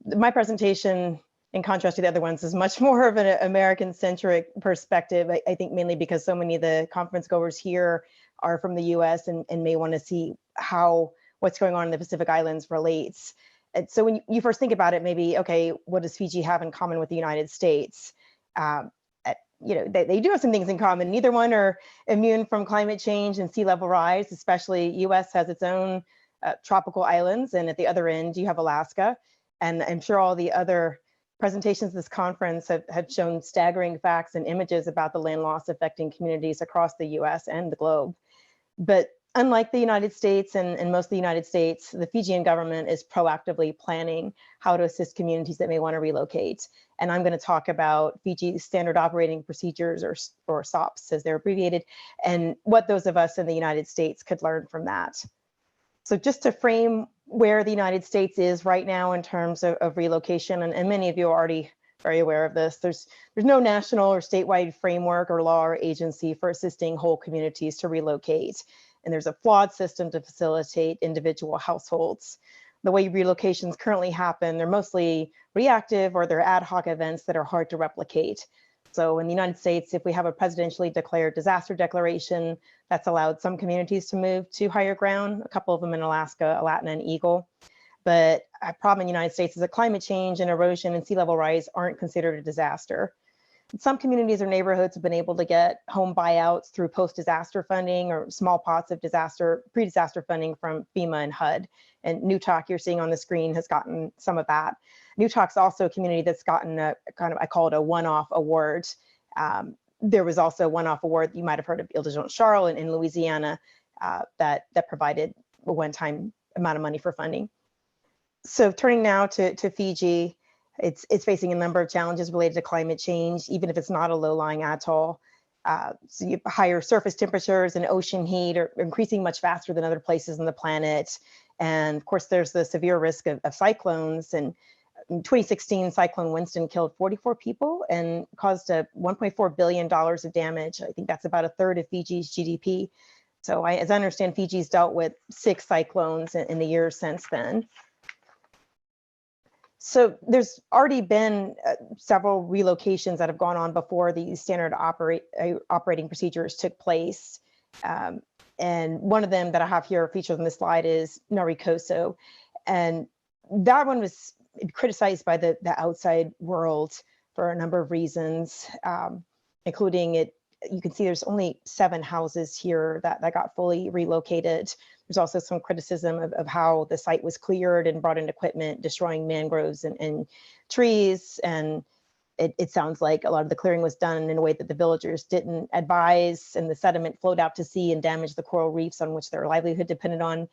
Speaker 3: my presentation, in contrast to the other ones, is much more of an American-centric perspective. I think mainly because so many of the conference goers here are from the US and may want to see how what's going on in the Pacific Islands relates. And so when you first think about it, maybe, okay, what does Fiji have in common with the United States? They do have some things in common. Neither one are immune from climate change and sea level rise, especially US has its own tropical islands, and at the other end you have Alaska. And I'm sure all the other presentations of this conference have shown staggering facts and images about the land loss affecting communities across the US and the globe. But unlike the United States and most of the United States, the Fijian government is proactively planning how to assist communities that may want to relocate. And I'm going to talk about Fiji's standard operating procedures, or SOPs as they're abbreviated, and what those of us in the United States could learn from that. So just to frame where the United States is right now in terms of relocation, and many of you are already very aware of this, there's no national or statewide framework or law or agency for assisting whole communities to relocate. And there's a flawed system to facilitate individual households. The way relocations currently happen, they're mostly reactive or they're ad hoc events that are hard to replicate. So in the United States, if we have a presidentially declared disaster declaration, that's allowed some communities to move to higher ground, a couple of them in Alaska, Alatta and Eagle. But a problem in the United States is that climate change and erosion and sea level rise aren't considered a disaster. Some communities or neighborhoods have been able to get home buyouts through post-disaster funding or small pots of pre-disaster funding from FEMA and HUD. And Newtok, you're seeing on the screen, has gotten some of that. Newtok's also a community that's gotten a kind of, I call it a one-off award. There was also a one-off award, you might have heard of Ile de Jean Charles in Louisiana, that provided a one-time amount of money for funding. So turning now to Fiji, it's facing a number of challenges related to climate change, even if it's not a low-lying atoll. So you have higher surface temperatures and ocean heat are increasing much faster than other places on the planet. And of course, there's the severe risk of cyclones. And in 2016, Cyclone Winston killed 44 people and caused $1.4 billion of damage. I think that's about a third of Fiji's GDP. So as I understand, Fiji's dealt with 6 cyclones in the years since then. So there's already been several relocations that have gone on before these standard operating procedures took place. And one of them that I have here featured on this slide is Narikoso. And that one was criticized by the outside world for a number of reasons, including you can see there's only 7 houses here that got fully relocated. There's also some criticism of how the site was cleared and brought in equipment, destroying mangroves and trees. And it sounds like a lot of the clearing was done in a way that the villagers didn't advise, and the sediment flowed out to sea and damaged the coral reefs on which their livelihood depended on.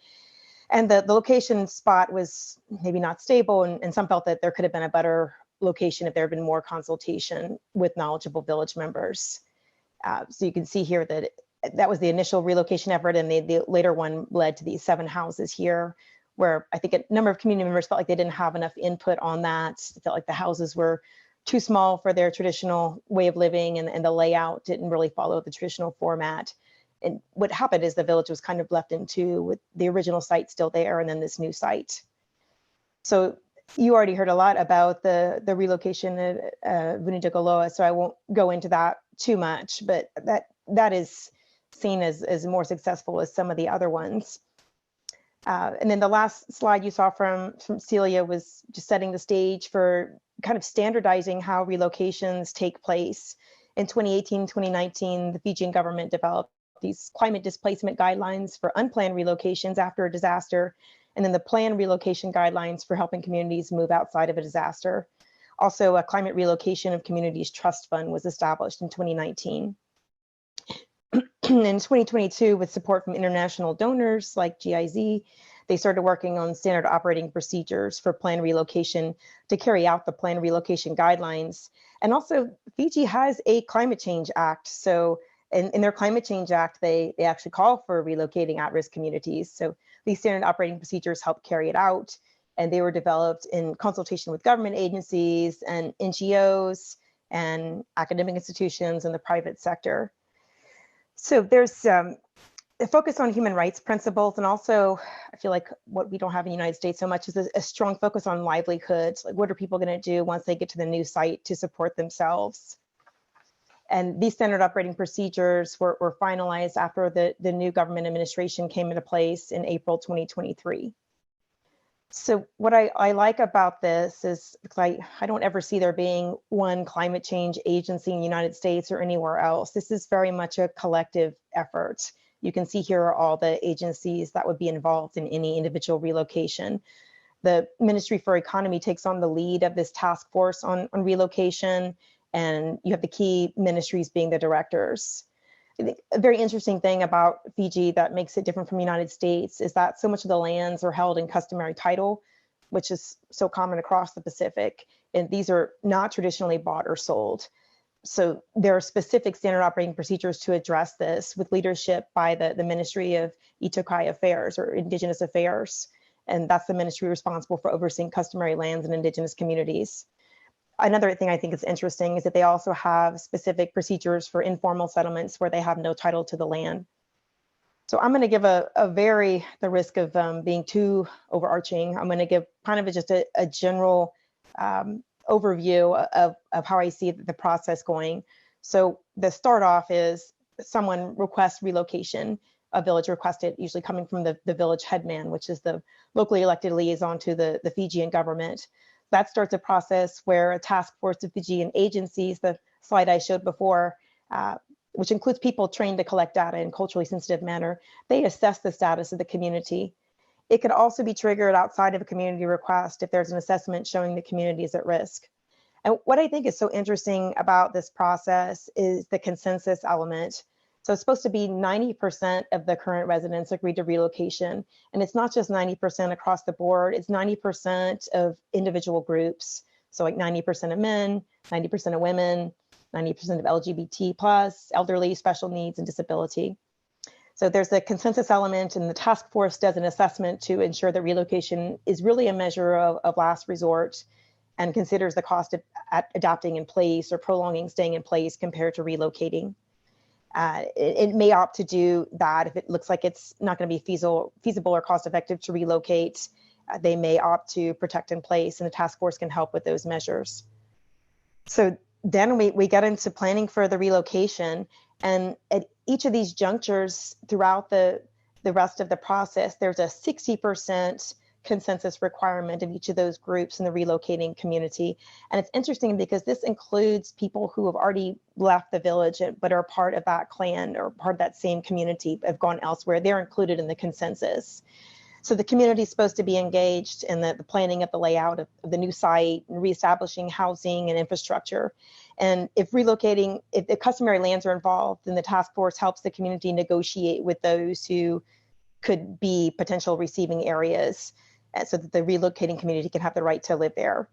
Speaker 3: And the location spot was maybe not stable, and some felt that there could have been a better location if there had been more consultation with knowledgeable village members. So you can see here that was the initial relocation effort, and the later one led to these 7 houses here, where I think a number of community members felt like they didn't have enough input on that. They felt like the houses were too small for their traditional way of living, and the layout didn't really follow the traditional format. And what happened is the village was kind of left in two, with the original site still there and then this new site. So you already heard a lot about the relocation of Vunitogoloa, so I won't go into that too much, but that is seen as more successful as some of the other ones. And then the last slide you saw from Celia was just setting the stage for kind of standardizing how relocations take place. In 2018, 2019, the Fijian government developed these climate displacement guidelines for unplanned relocations after a disaster, and then the planned relocation guidelines for helping communities move outside of a disaster. Also, a climate relocation of communities trust fund was established in 2019. In 2022, with support from international donors like GIZ, they started working on standard operating procedures for planned relocation to carry out the planned relocation guidelines. And also, Fiji has a climate change act. So in their climate change act, they actually call for relocating at-risk communities. So these standard operating procedures help carry it out. And they were developed in consultation with government agencies and NGOs and academic institutions and the private sector. So there's a focus on human rights principles, and also I feel like what we don't have in the United States so much is a strong focus on livelihoods. Like, what are people going to do once they get to the new site to support themselves? And these standard operating procedures were finalized after the new government administration came into place in April 2023. So what I like about this is, because I don't ever see there being one climate change agency in the United States or anywhere else. This is very much a collective effort. You can see here are all the agencies that would be involved in any individual relocation. The Ministry for Economy takes on the lead of this task force on relocation, and you have the key ministries being the directors. I think a very interesting thing about Fiji that makes it different from the United States is that so much of the lands are held in customary title, which is so common across the Pacific, and these are not traditionally bought or sold. So there are specific standard operating procedures to address this, with leadership by the Ministry of Taukiei Affairs or Indigenous Affairs, and that's the ministry responsible for overseeing customary lands and Indigenous communities. Another thing I think is interesting is that they also have specific procedures for informal settlements where they have no title to the land. So I'm going to give the risk of being too overarching, I'm going to give kind of just a general overview of how I see the process going. So the start off is someone requests relocation, a village requested, usually coming from the village headman, which is the locally elected liaison to the Fijian government. That starts a process where a task force of Fijian agencies, the slide I showed before, which includes people trained to collect data in a culturally sensitive manner, they assess the status of the community. It could also be triggered outside of a community request if there's an assessment showing the community is at risk. And what I think is so interesting about this process is the consensus element. So it's supposed to be 90% of the current residents agreed to relocation. And it's not just 90% across the board, it's 90% of individual groups. So like 90% of men, 90% of women, 90% of LGBT plus, elderly, special needs, and disability. So there's a consensus element, and the task force does an assessment to ensure that relocation is really a measure of last resort and considers the cost of adapting in place or prolonging staying in place compared to relocating. It may opt to do that if it looks like it's not going to be feasible or cost effective to relocate. They may opt to protect in place, and the task force can help with those measures. So then we get into planning for the relocation, and at each of these junctures throughout the rest of the process, there's a 60% consensus requirement of each of those groups in the relocating community. And it's interesting because this includes people who have already left the village but are part of that clan or part of that same community, have gone elsewhere. They're included in the consensus. So the community is supposed to be engaged in the planning of the layout of the new site and reestablishing housing and infrastructure. And if the customary lands are involved, then the task force helps the community negotiate with those who could be potential receiving areas, so that the relocating community can have the right to live there.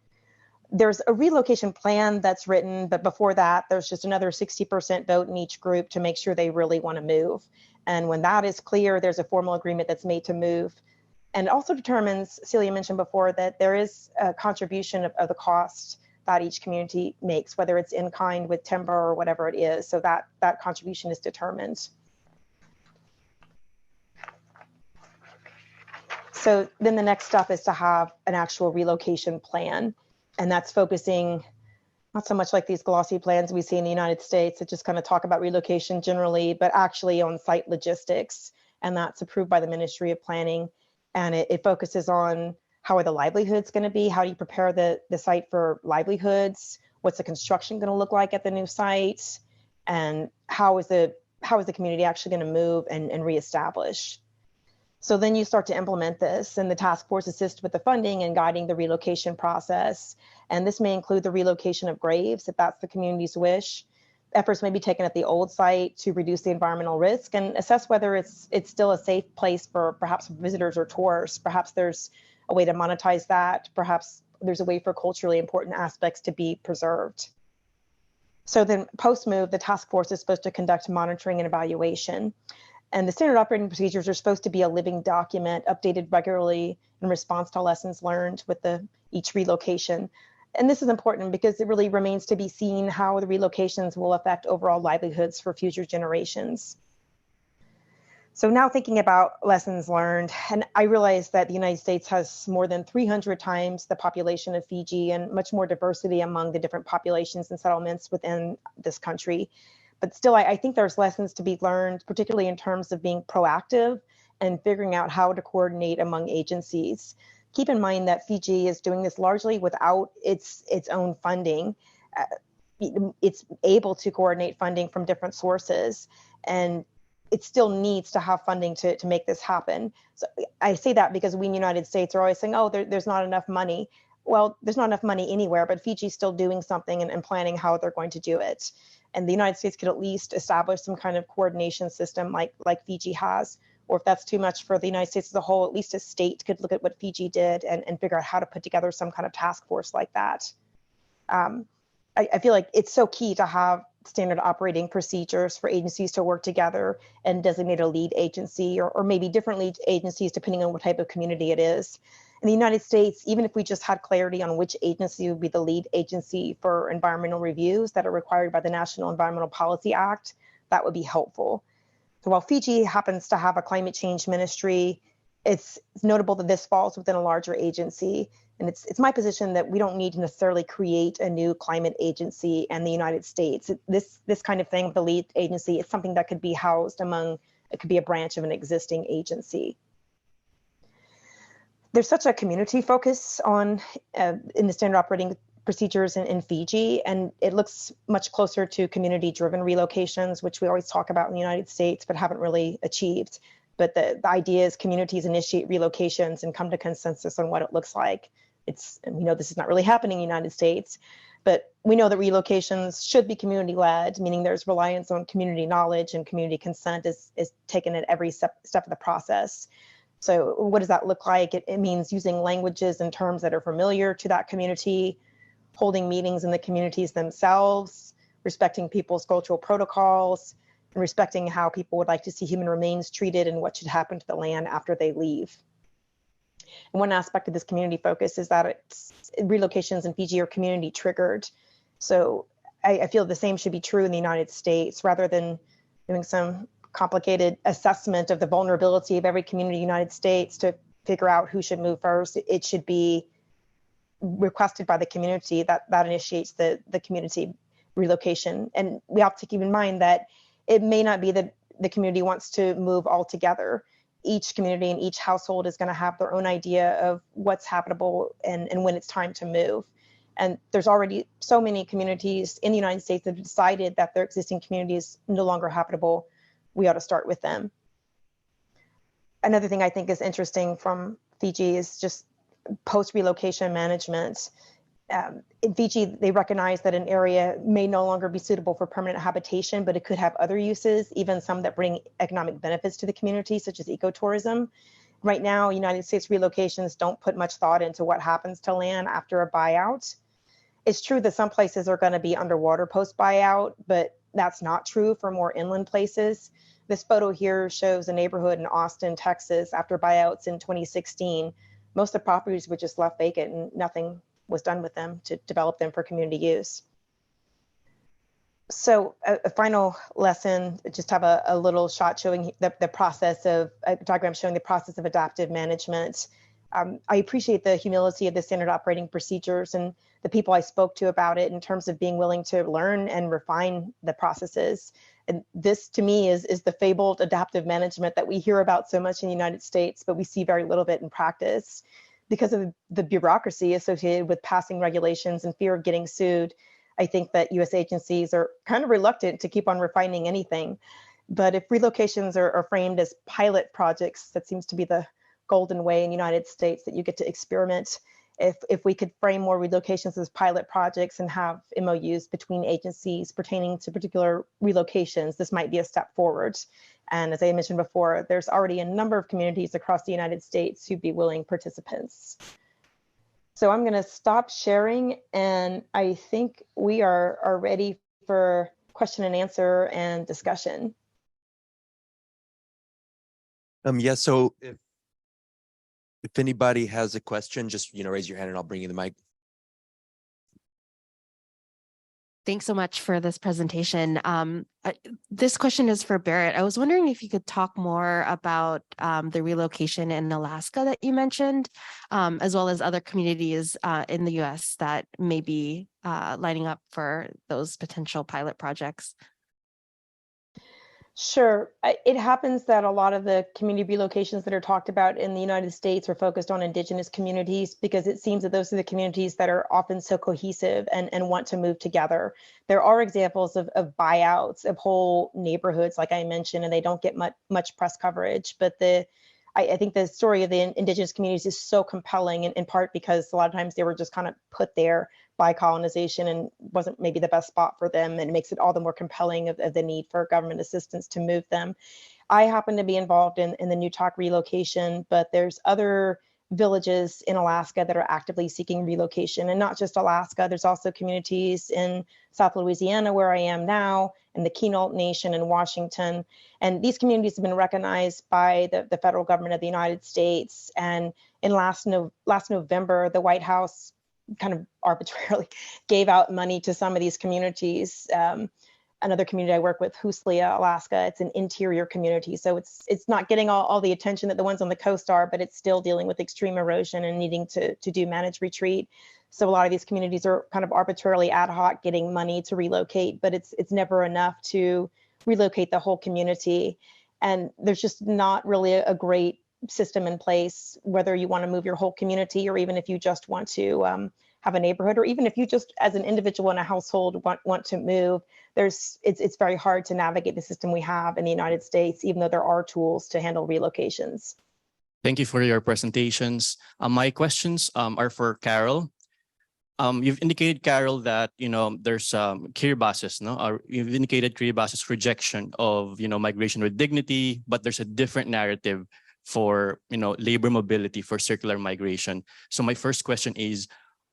Speaker 3: There's a relocation plan that's written, but before that, there's just another 60% vote in each group to make sure they really want to move. And when that is clear, there's a formal agreement that's made to move. And it also determines, Celia mentioned before, that there is a contribution of the cost that each community makes, whether it's in kind with timber or whatever it is. So that contribution is determined. So then the next step is to have an actual relocation plan. And that's focusing not so much like these glossy plans we see in the United States that just kind of talk about relocation generally, but actually on site logistics. And that's approved by the Ministry of Planning. And it focuses on how are the livelihoods going to be? How do you prepare the site for livelihoods? What's the construction going to look like at the new site? And how is the community actually going to move and reestablish? So then you start to implement this, and the task force assists with the funding and guiding the relocation process. And this may include the relocation of graves, if that's the community's wish. efforts may be taken at the old site to reduce the environmental risk and assess whether it's still a safe place for perhaps visitors or tourists. Perhaps there's a way to monetize that. Perhaps there's a way for culturally important aspects to be preserved. So then post-move, the task force is supposed to conduct monitoring and evaluation. And the standard operating procedures are supposed to be a living document updated regularly in response to lessons learned with each relocation. And this is important because it really remains to be seen how the relocations will affect overall livelihoods for future generations. So now thinking about lessons learned, and I realize that the United States has more than 300 times the population of Fiji and much more diversity among the different populations and settlements within this country. But still, I think there's lessons to be learned, particularly in terms of being proactive and figuring out how to coordinate among agencies. Keep in mind that Fiji is doing this largely without its own funding. It's able to coordinate funding from different sources, and it still needs to have funding to make this happen. So I say that because we in the United States are always saying, oh, there's not enough money. Well, there's not enough money anywhere, but Fiji's still doing something and planning how they're going to do it. And the United States could at least establish some kind of coordination system like Fiji has. Or if that's too much for the United States as a whole, at least a state could look at what Fiji did and figure out how to put together some kind of task force like that. I feel like it's so key to have standard operating procedures for agencies to work together and designate a lead agency or maybe different lead agencies depending on what type of community it is. In the United States, even if we just had clarity on which agency would be the lead agency for environmental reviews that are required by the National Environmental Policy Act, that would be helpful. So while Fiji happens to have a climate change ministry, it's notable that this falls within a larger agency. And it's my position that we don't need to necessarily create a new climate agency in the United States. This kind of thing with the lead agency is something that could be housed among, it could be a branch of an existing agency. There's such a community focus on in the standard operating procedures in Fiji, and it looks much closer to community-driven relocations, which we always talk about in the United States, but haven't really achieved. But the idea is communities initiate relocations and come to consensus on what it looks like. And we know this is not really happening in the United States, but we know that relocations should be community-led, meaning there's reliance on community knowledge and community consent is taken at every step of the process. So what does that look like? It means using languages and terms that are familiar to that community, holding meetings in the communities themselves, respecting people's cultural protocols, and respecting how people would like to see human remains treated and what should happen to the land after they leave. And one aspect of this community focus is that relocations in Fiji are community triggered. So I feel the same should be true in the United States. Rather than doing some complicated assessment of the vulnerability of every community in the United States to figure out who should move first, it should be requested by the community that initiates the community relocation. And we have to keep in mind that it may not be that the community wants to move all together. Each community and each household is going to have their own idea of what's habitable and when it's time to move. And there's already so many communities in the United States that have decided that their existing community is no longer habitable. We ought to start with them. Another thing I think is interesting from Fiji is just post-relocation management. In Fiji, they recognize that an area may no longer be suitable for permanent habitation, but it could have other uses, even some that bring economic benefits to the community, such as ecotourism. Right now, United States relocations don't put much thought into what happens to land after a buyout. It's true that some places are going to be underwater post-buyout, but that's not true for more inland places. This photo here shows a neighborhood in Austin, Texas, after buyouts in 2016. Most of the properties were just left vacant and nothing was done with them to develop them for community use. So a final lesson, just have a little shot showing the process of, a diagram showing the process of adaptive management. I appreciate the humility of the standard operating procedures and the people I spoke to about it in terms of being willing to learn and refine the processes. And this to me is the fabled adaptive management that we hear about so much in the United States, but we see very little of it in practice. Because of the bureaucracy associated with passing regulations and fear of getting sued, I think that US agencies are kind of reluctant to keep on refining anything. But if relocations are framed as pilot projects, that seems to be the golden way in the United States, that you get to experiment if we could frame more relocations as pilot projects and have MOUs between agencies pertaining to particular relocations, this might be a step forward. And as I mentioned before, there's already a number of communities across the United States who'd be willing participants. So I'm going to stop sharing, and I think we are ready for question and answer and discussion.
Speaker 4: Yeah, so if anybody has a question, just raise your hand and I'll bring you the mic.
Speaker 5: Thanks so much for this presentation. This question is for Barrett. I was wondering if you could talk more about the relocation in Alaska that you mentioned, as well as other communities in the US that may be lining up for those potential pilot projects.
Speaker 3: Sure. It happens that a lot of the community relocations that are talked about in the United States are focused on Indigenous communities, because it seems that those are the communities that are often so cohesive and want to move together. There are examples of buyouts of whole neighborhoods, like I mentioned, and they don't get much press coverage. But I think the story of the Indigenous communities is so compelling, in part because a lot of times they were just kind of put there by colonization and wasn't maybe the best spot for them, and it makes it all the more compelling of the need for government assistance to move them. I happen to be involved in the Newtok relocation, but there's other villages in Alaska that are actively seeking relocation, and not just Alaska. There's also communities in South Louisiana, where I am now, and the Kinault Nation in Washington. And these communities have been recognized by the federal government of the United States. And in last November, the White House kind of arbitrarily gave out money to some of these communities. Another community I work with, Celia, Alaska, it's an interior community. So it's not getting all the attention that the ones on the coast are, but it's still dealing with extreme erosion and needing to do managed retreat. So a lot of these communities are kind of arbitrarily ad hoc getting money to relocate, but it's never enough to relocate the whole community. And there's just not really a great system in place, whether you want to move your whole community, or even if you just want to have a neighborhood, or even if you just as an individual in a household want to move. It's very hard to navigate the system we have in the United States, even though there are tools to handle relocations.
Speaker 6: Thank you for your presentations. My questions are for Carol. You've indicated, Carol, that there's Kiribasis, no? You've indicated Kiribas's rejection of migration with dignity, but there's a different narrative for labor mobility, for circular migration. So my first question is,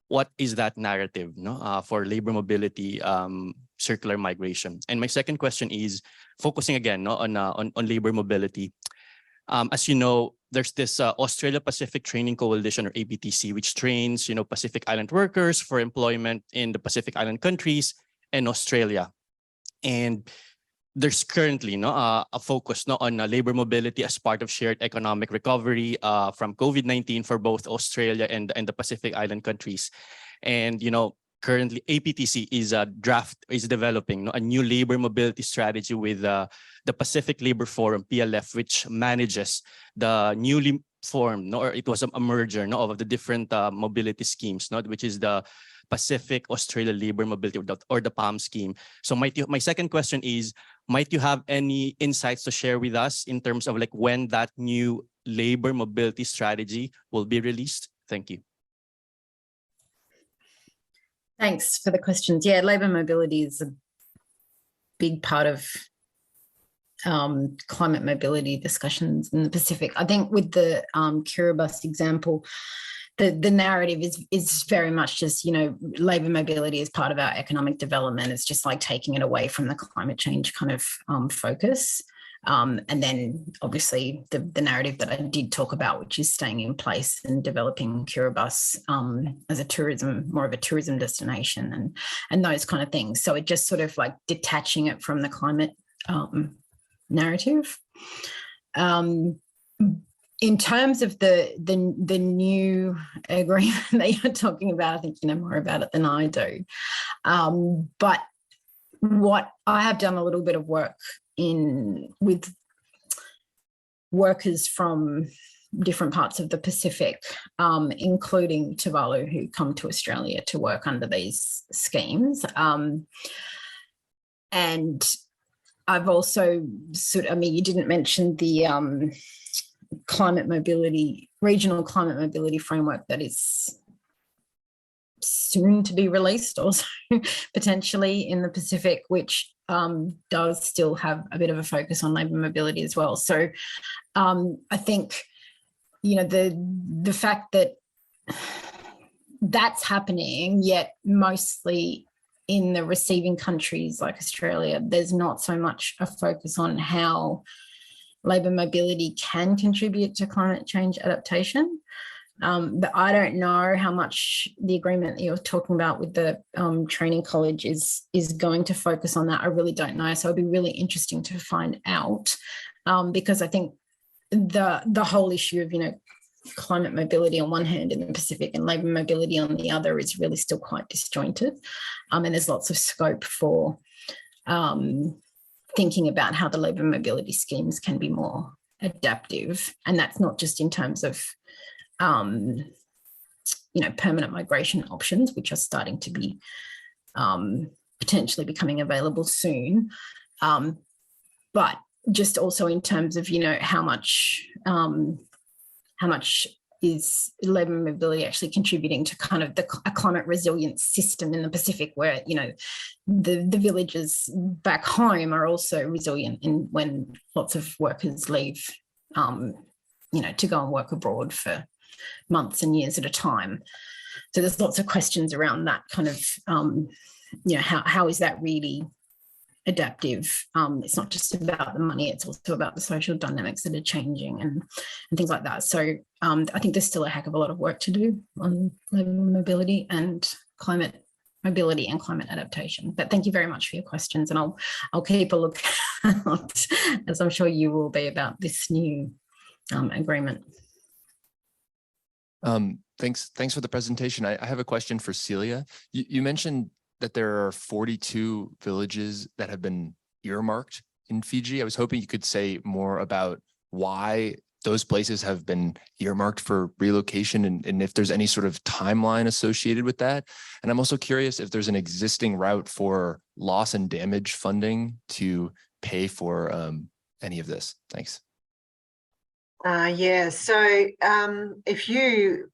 Speaker 6: what is that narrative for labor mobility, circular migration? And my second question is focusing again on labor mobility. As you know, there's this Australia Pacific Training Coalition, or APTC, which trains Pacific Island workers for employment in the Pacific Island countries and Australia. And there's currently a focus on labor mobility as part of shared economic recovery from COVID-19 for both Australia and the Pacific Island countries. And currently APTC is developing a new labor mobility strategy with the Pacific Labor Forum, PLF, which manages the newly formed, or it was a merger of the different mobility schemes, which is the Pacific Australia Labor Mobility, or the PALM scheme. So my second question is, might you have any insights to share with us in terms of when that new labor mobility strategy will be released? Thank you.
Speaker 1: Thanks for the questions. Yeah, labour mobility is a big part of climate mobility discussions in the Pacific. I think with the Kiribati example, the narrative is very much just, labour mobility is part of our economic development. It's just like taking it away from the climate change kind of focus. And then obviously the narrative that I did talk about, which is staying in place and developing Kiribati as more of a tourism destination and those kind of things. So it just sort of like detaching it from the climate narrative. In terms of the new agreement that you're talking about, I think you know more about it than I do. But what I have done a little bit of work with workers from different parts of the Pacific, including Tuvalu, who come to Australia to work under these schemes. And I've also you didn't mention the regional climate mobility framework that is soon to be released also potentially in the Pacific, which does still have a bit of a focus on labour mobility as well. So I think, you know, the fact that that's happening, yet mostly in the receiving countries like Australia, there's not so much a focus on how labour mobility can contribute to climate change adaptation. But I don't know how much the agreement that you're talking about with the training college is going to focus on that. I really don't know. So it'll be really interesting to find out, because I think the whole issue of, you know, climate mobility on one hand in the Pacific and labour mobility on the other is really still quite disjointed. And there's lots of scope for thinking about how the labour mobility schemes can be more adaptive. And that's not just in terms of, you know, permanent migration options, which are starting to be potentially becoming available soon, but just also in terms of, you know, how much is labour mobility actually contributing to kind of a climate resilient system in the Pacific, where, you know, the villages back home are also resilient in when lots of workers leave, you know, to go and work abroad for months and years at a time. So there's lots of questions around that kind of, you know, how is that really adaptive? It's not just about the money, it's also about the social dynamics that are changing and things like that. So I think there's still a heck of a lot of work to do on labour mobility and climate mobility and climate adaptation. But thank you very much for your questions, and I'll keep a look out, as I'm sure you will be, about this new agreement.
Speaker 7: Thanks for the presentation. I have a question for Celia. You mentioned that there are 42 villages that have been earmarked in Fiji. I was hoping you could say more about why those places have been earmarked for relocation, and if there's any sort of timeline associated with that. And I'm also curious if there's an existing route for loss and damage funding to pay for any of this. Thanks.
Speaker 2: Yeah, so if you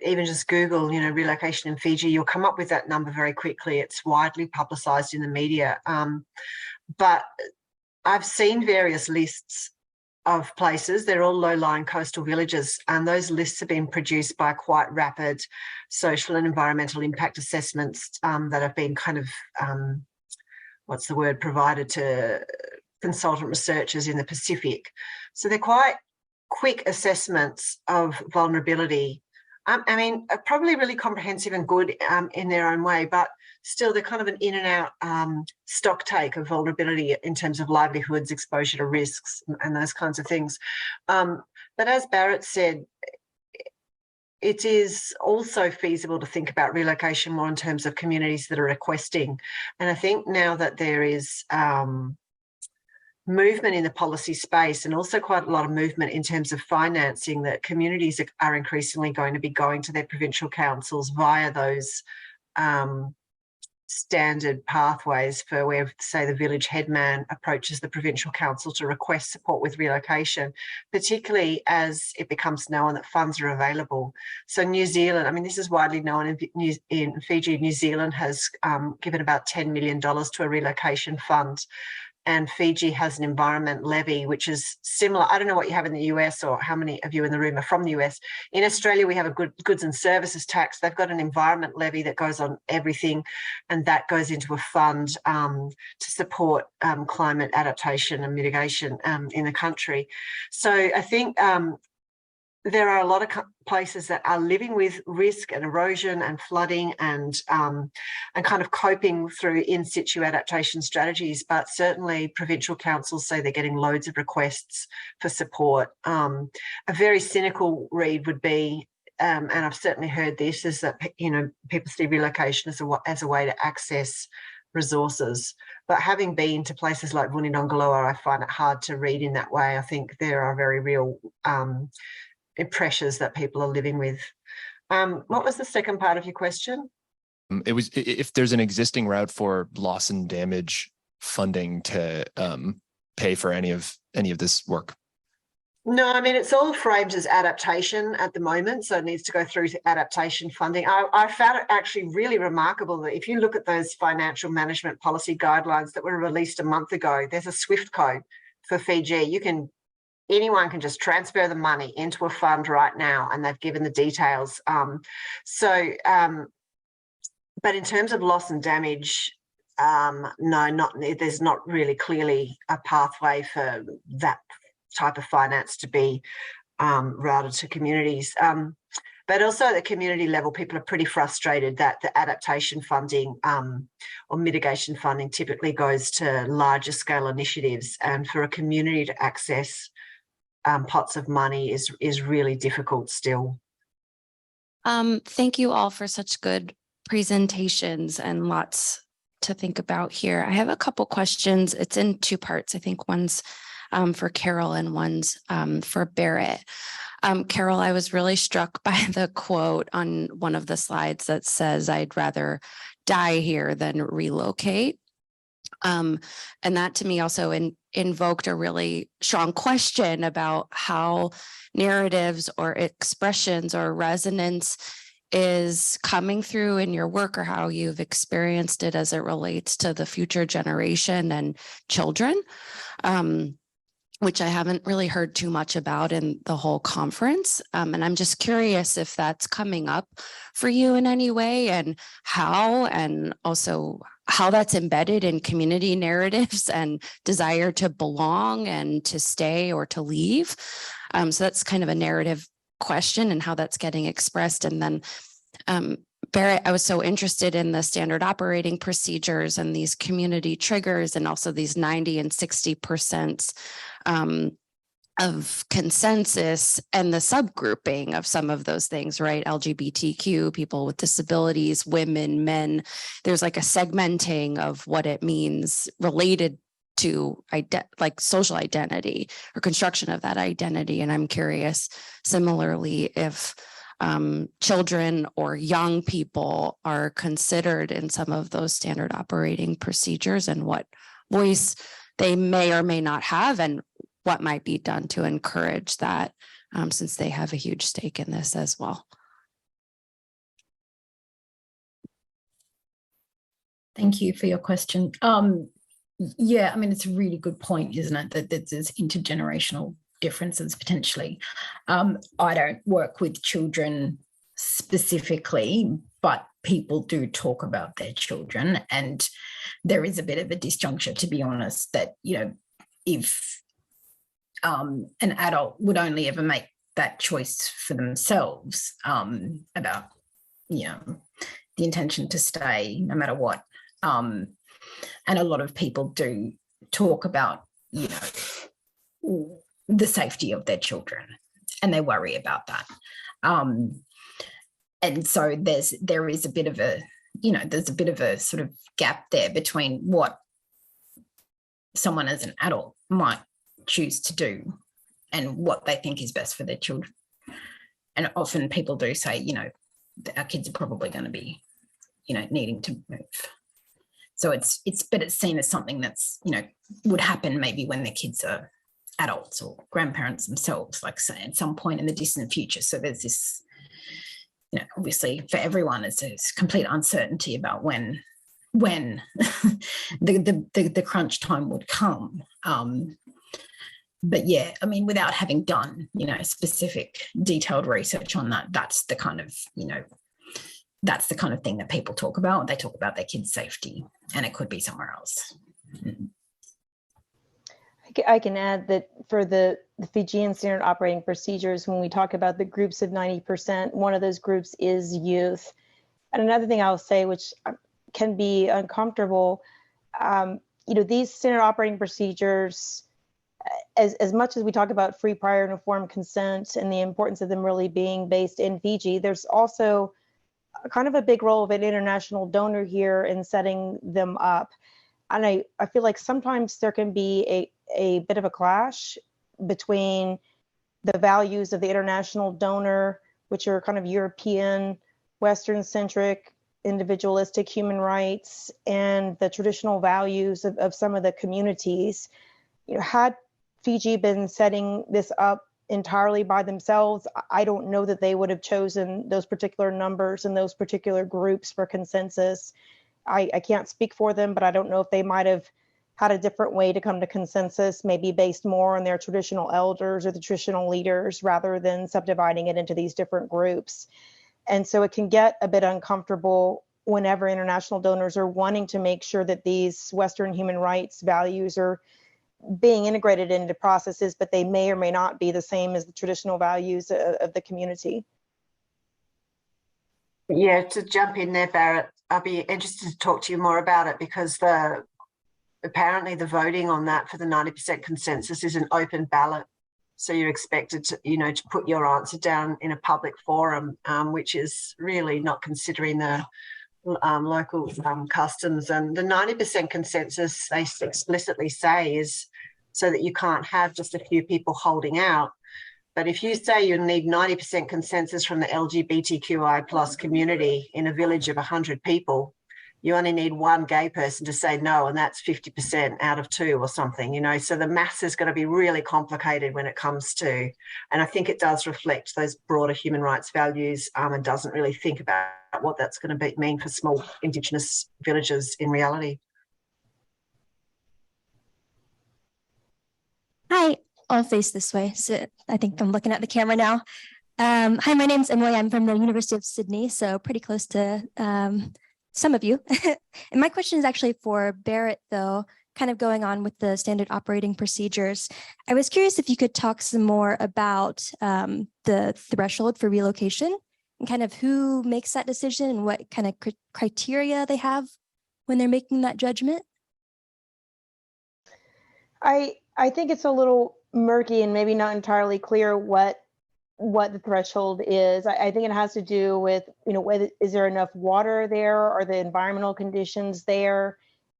Speaker 2: even just Google, you know, relocation in Fiji, you'll come up with that number very quickly. It's widely publicised in the media. But I've seen various lists of places. They're all low-lying coastal villages, and those lists have been produced by quite rapid social and environmental impact assessments that have been kind of, provided to consultant researchers in the Pacific. So they're quite quick assessments of vulnerability. I mean, probably really comprehensive and good in their own way, but still they're kind of an in and out stock take of vulnerability in terms of livelihoods, exposure to risks and those kinds of things. But as Barrett said, it is also feasible to think about relocation more in terms of communities that are requesting. And I think now that there is movement in the policy space, and also quite a lot of movement in terms of financing, that communities are increasingly going to be going to their provincial councils via those standard pathways for where, say, the village headman approaches the provincial council to request support with relocation, particularly as it becomes known that funds are available. So New Zealand, I mean, this is widely known in Fiji. New Zealand has given about $10 million to a relocation fund. And Fiji has an environment levy, which is similar. I don't know what you have in the US or how many of you in the room are from the US. In Australia, we have a goods and services tax. They've got an environment levy that goes on everything, and that goes into a fund to support climate adaptation and mitigation in the country. So I think there are a lot of places that are living with risk and erosion and flooding and kind of coping through in situ adaptation strategies. But certainly provincial councils say they're getting loads of requests for support. A very cynical read would be, and I've certainly heard this, is that, you know, people see relocation as a way to access resources. But having been to places like Vunidogoloa, I find it hard to read in that way. I think there are very real pressures that people are living with. What was the second part of your question?
Speaker 7: It was if there's an existing route for loss and damage funding to pay for any of this work.
Speaker 2: No, I mean, it's all framed as adaptation at the moment, so it needs to go through to adaptation funding. I found it actually really remarkable that if you look at those financial management policy guidelines that were released a month ago, there's a SWIFT code for Fiji. Anyone can just transfer the money into a fund right now, and they've given the details. But in terms of loss and damage, no, there's not really clearly a pathway for that type of finance to be routed to communities. But also at the community level, people are pretty frustrated that the adaptation funding or mitigation funding typically goes to larger scale initiatives, and for a community to access pots of money is really difficult still.
Speaker 8: Thank you all for such good presentations and lots to think about here. I have a couple questions. It's in two parts. I think one's for Carol and one's for Barrett. Carol, I was really struck by the quote on one of the slides that says, "I'd rather die here than relocate." And that to me also invoked a really strong question about how narratives or expressions or resonance is coming through in your work, or how you've experienced it as it relates to the future generation and children, which I haven't really heard too much about in the whole conference. And I'm just curious if that's coming up for you in any way, and also how that's embedded in community narratives and desire to belong and to stay or to leave. So that's kind of a narrative question and how that's getting expressed. And then Barrett, I was so interested in the standard operating procedures and these community triggers, and also these 90 and 60% of consensus and the subgrouping of some of those things, right? LGBTQ, people with disabilities, women, men. There's like a segmenting of what it means related to like social identity or construction of that identity. And I'm curious, similarly, if children or young people are considered in some of those standard operating procedures, and what voice they may or may not have, and what might be done to encourage that, since they have a huge stake in this as well.
Speaker 1: Thank you for your question. Yeah, I mean, it's a really good point, isn't it, that there's intergenerational differences potentially. I don't work with children specifically, but people do talk about their children, and there is a bit of a disjuncture, to be honest, that, you know, if an adult would only ever make that choice for themselves about, you know, the intention to stay no matter what. And a lot of people do talk about, you know, the safety of their children, and they worry about that. And so there is a bit of a, you know, there's a bit of a sort of gap there between what someone as an adult might choose to do and what they think is best for their children. And often people do say, you know, our kids are probably going to be, you know, needing to move. So it's seen as something that's, you know, would happen maybe when their kids are adults or grandparents themselves, like say at some point in the distant future. So there's this, you know, obviously for everyone, it's complete uncertainty about when the crunch time would come. But yeah, I mean, without having done, you know, specific detailed research on that, that's the kind of, you know, that's the kind of thing that people talk about. They talk about their kids' safety, and it could be somewhere else.
Speaker 3: I can add that for the Fijian standard operating procedures, when we talk about the groups of 90%, one of those groups is youth. And another thing I'll say, which can be uncomfortable, you know, these standard operating procedures, as much as we talk about free, prior, and informed consent and the importance of them really being based in Fiji, there's also kind of a big role of an international donor here in setting them up. And I feel like sometimes there can be a bit of a clash between the values of the international donor, which are kind of European, Western-centric, individualistic human rights, and the traditional values of some of the communities. You know, had Fiji been setting this up entirely by themselves, I don't know that they would have chosen those particular numbers and those particular groups for consensus. I can't speak for them, but I don't know if they might have had a different way to come to consensus, maybe based more on their traditional elders or the traditional leaders rather than subdividing it into these different groups. And so it can get a bit uncomfortable whenever international donors are wanting to make sure that these Western human rights values are being integrated into processes, but they may or may not be the same as the traditional values of the community.
Speaker 2: Yeah, to jump in there, Barrett, I'd be interested to talk to you more about it, because apparently the voting on that for the 90% consensus is an open ballot. So you're expected to, to put your answer down in a public forum, which is really not considering the local customs. And the 90% consensus, they explicitly say, is so that you can't have just a few people holding out. But if you say you need 90% consensus from the LGBTQI plus community in a village of 100 people, you only need one gay person to say no, and that's 50% out of 2 or something, so the maths is going to be really complicated when it comes to, and I think it does reflect those broader human rights values, and doesn't really think about what that's going to mean for small Indigenous villages in reality.
Speaker 9: Hi, I'll face this way. So I think I'm looking at the camera now. Hi, my name's Emily. I'm from the University of Sydney, so pretty close to some of you. And my question is actually for Barrett, though, kind of going on with the standard operating procedures. I was curious if you could talk some more about the threshold for relocation and kind of who makes that decision and what kind of criteria they have when they're making that judgment.
Speaker 3: I think it's a little murky and maybe not entirely clear what the threshold is. I think it has to do with, whether is there enough water there, are the environmental conditions there?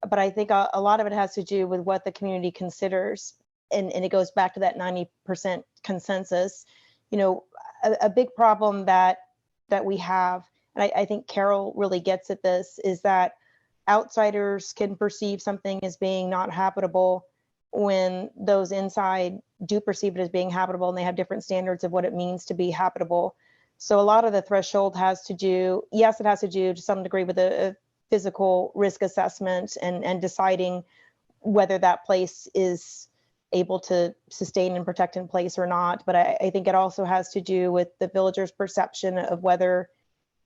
Speaker 3: But I think a lot of it has to do with what the community considers. And it goes back to that 90% consensus. A big problem that we have, and I think Carol really gets at this, is that outsiders can perceive something as being not habitable when those inside do perceive it as being habitable, and they have different standards of what it means to be habitable. So a lot of the threshold has to do, yes, it has to do to some degree with a physical risk assessment and deciding whether that place is able to sustain and protect in place or not. But I think it also has to do with the villagers' perception of whether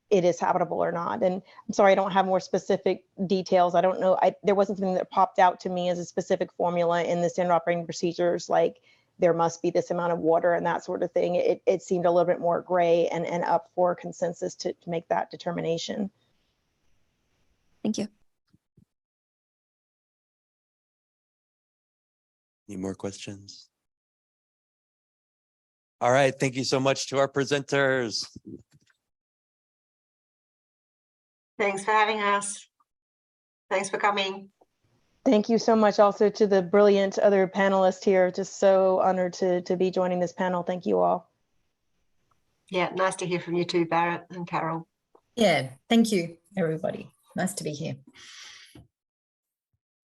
Speaker 3: it is habitable or not. And I'm sorry, I don't have more specific details. I don't know. There wasn't something that popped out to me as a specific formula in the standard operating procedures, like there must be this amount of water and that sort of thing. It seemed a little bit more gray and up for consensus to make that determination.
Speaker 9: Thank you.
Speaker 4: Any more questions? All right, thank you so much to our presenters.
Speaker 2: Thanks for having us. Thanks for coming.
Speaker 3: Thank you so much also to the brilliant other panelists here. Just so honored to be joining this panel. Thank you all.
Speaker 2: Yeah, nice to hear from you too, Barrett and Carol.
Speaker 1: Yeah, thank you, everybody. Nice to be here.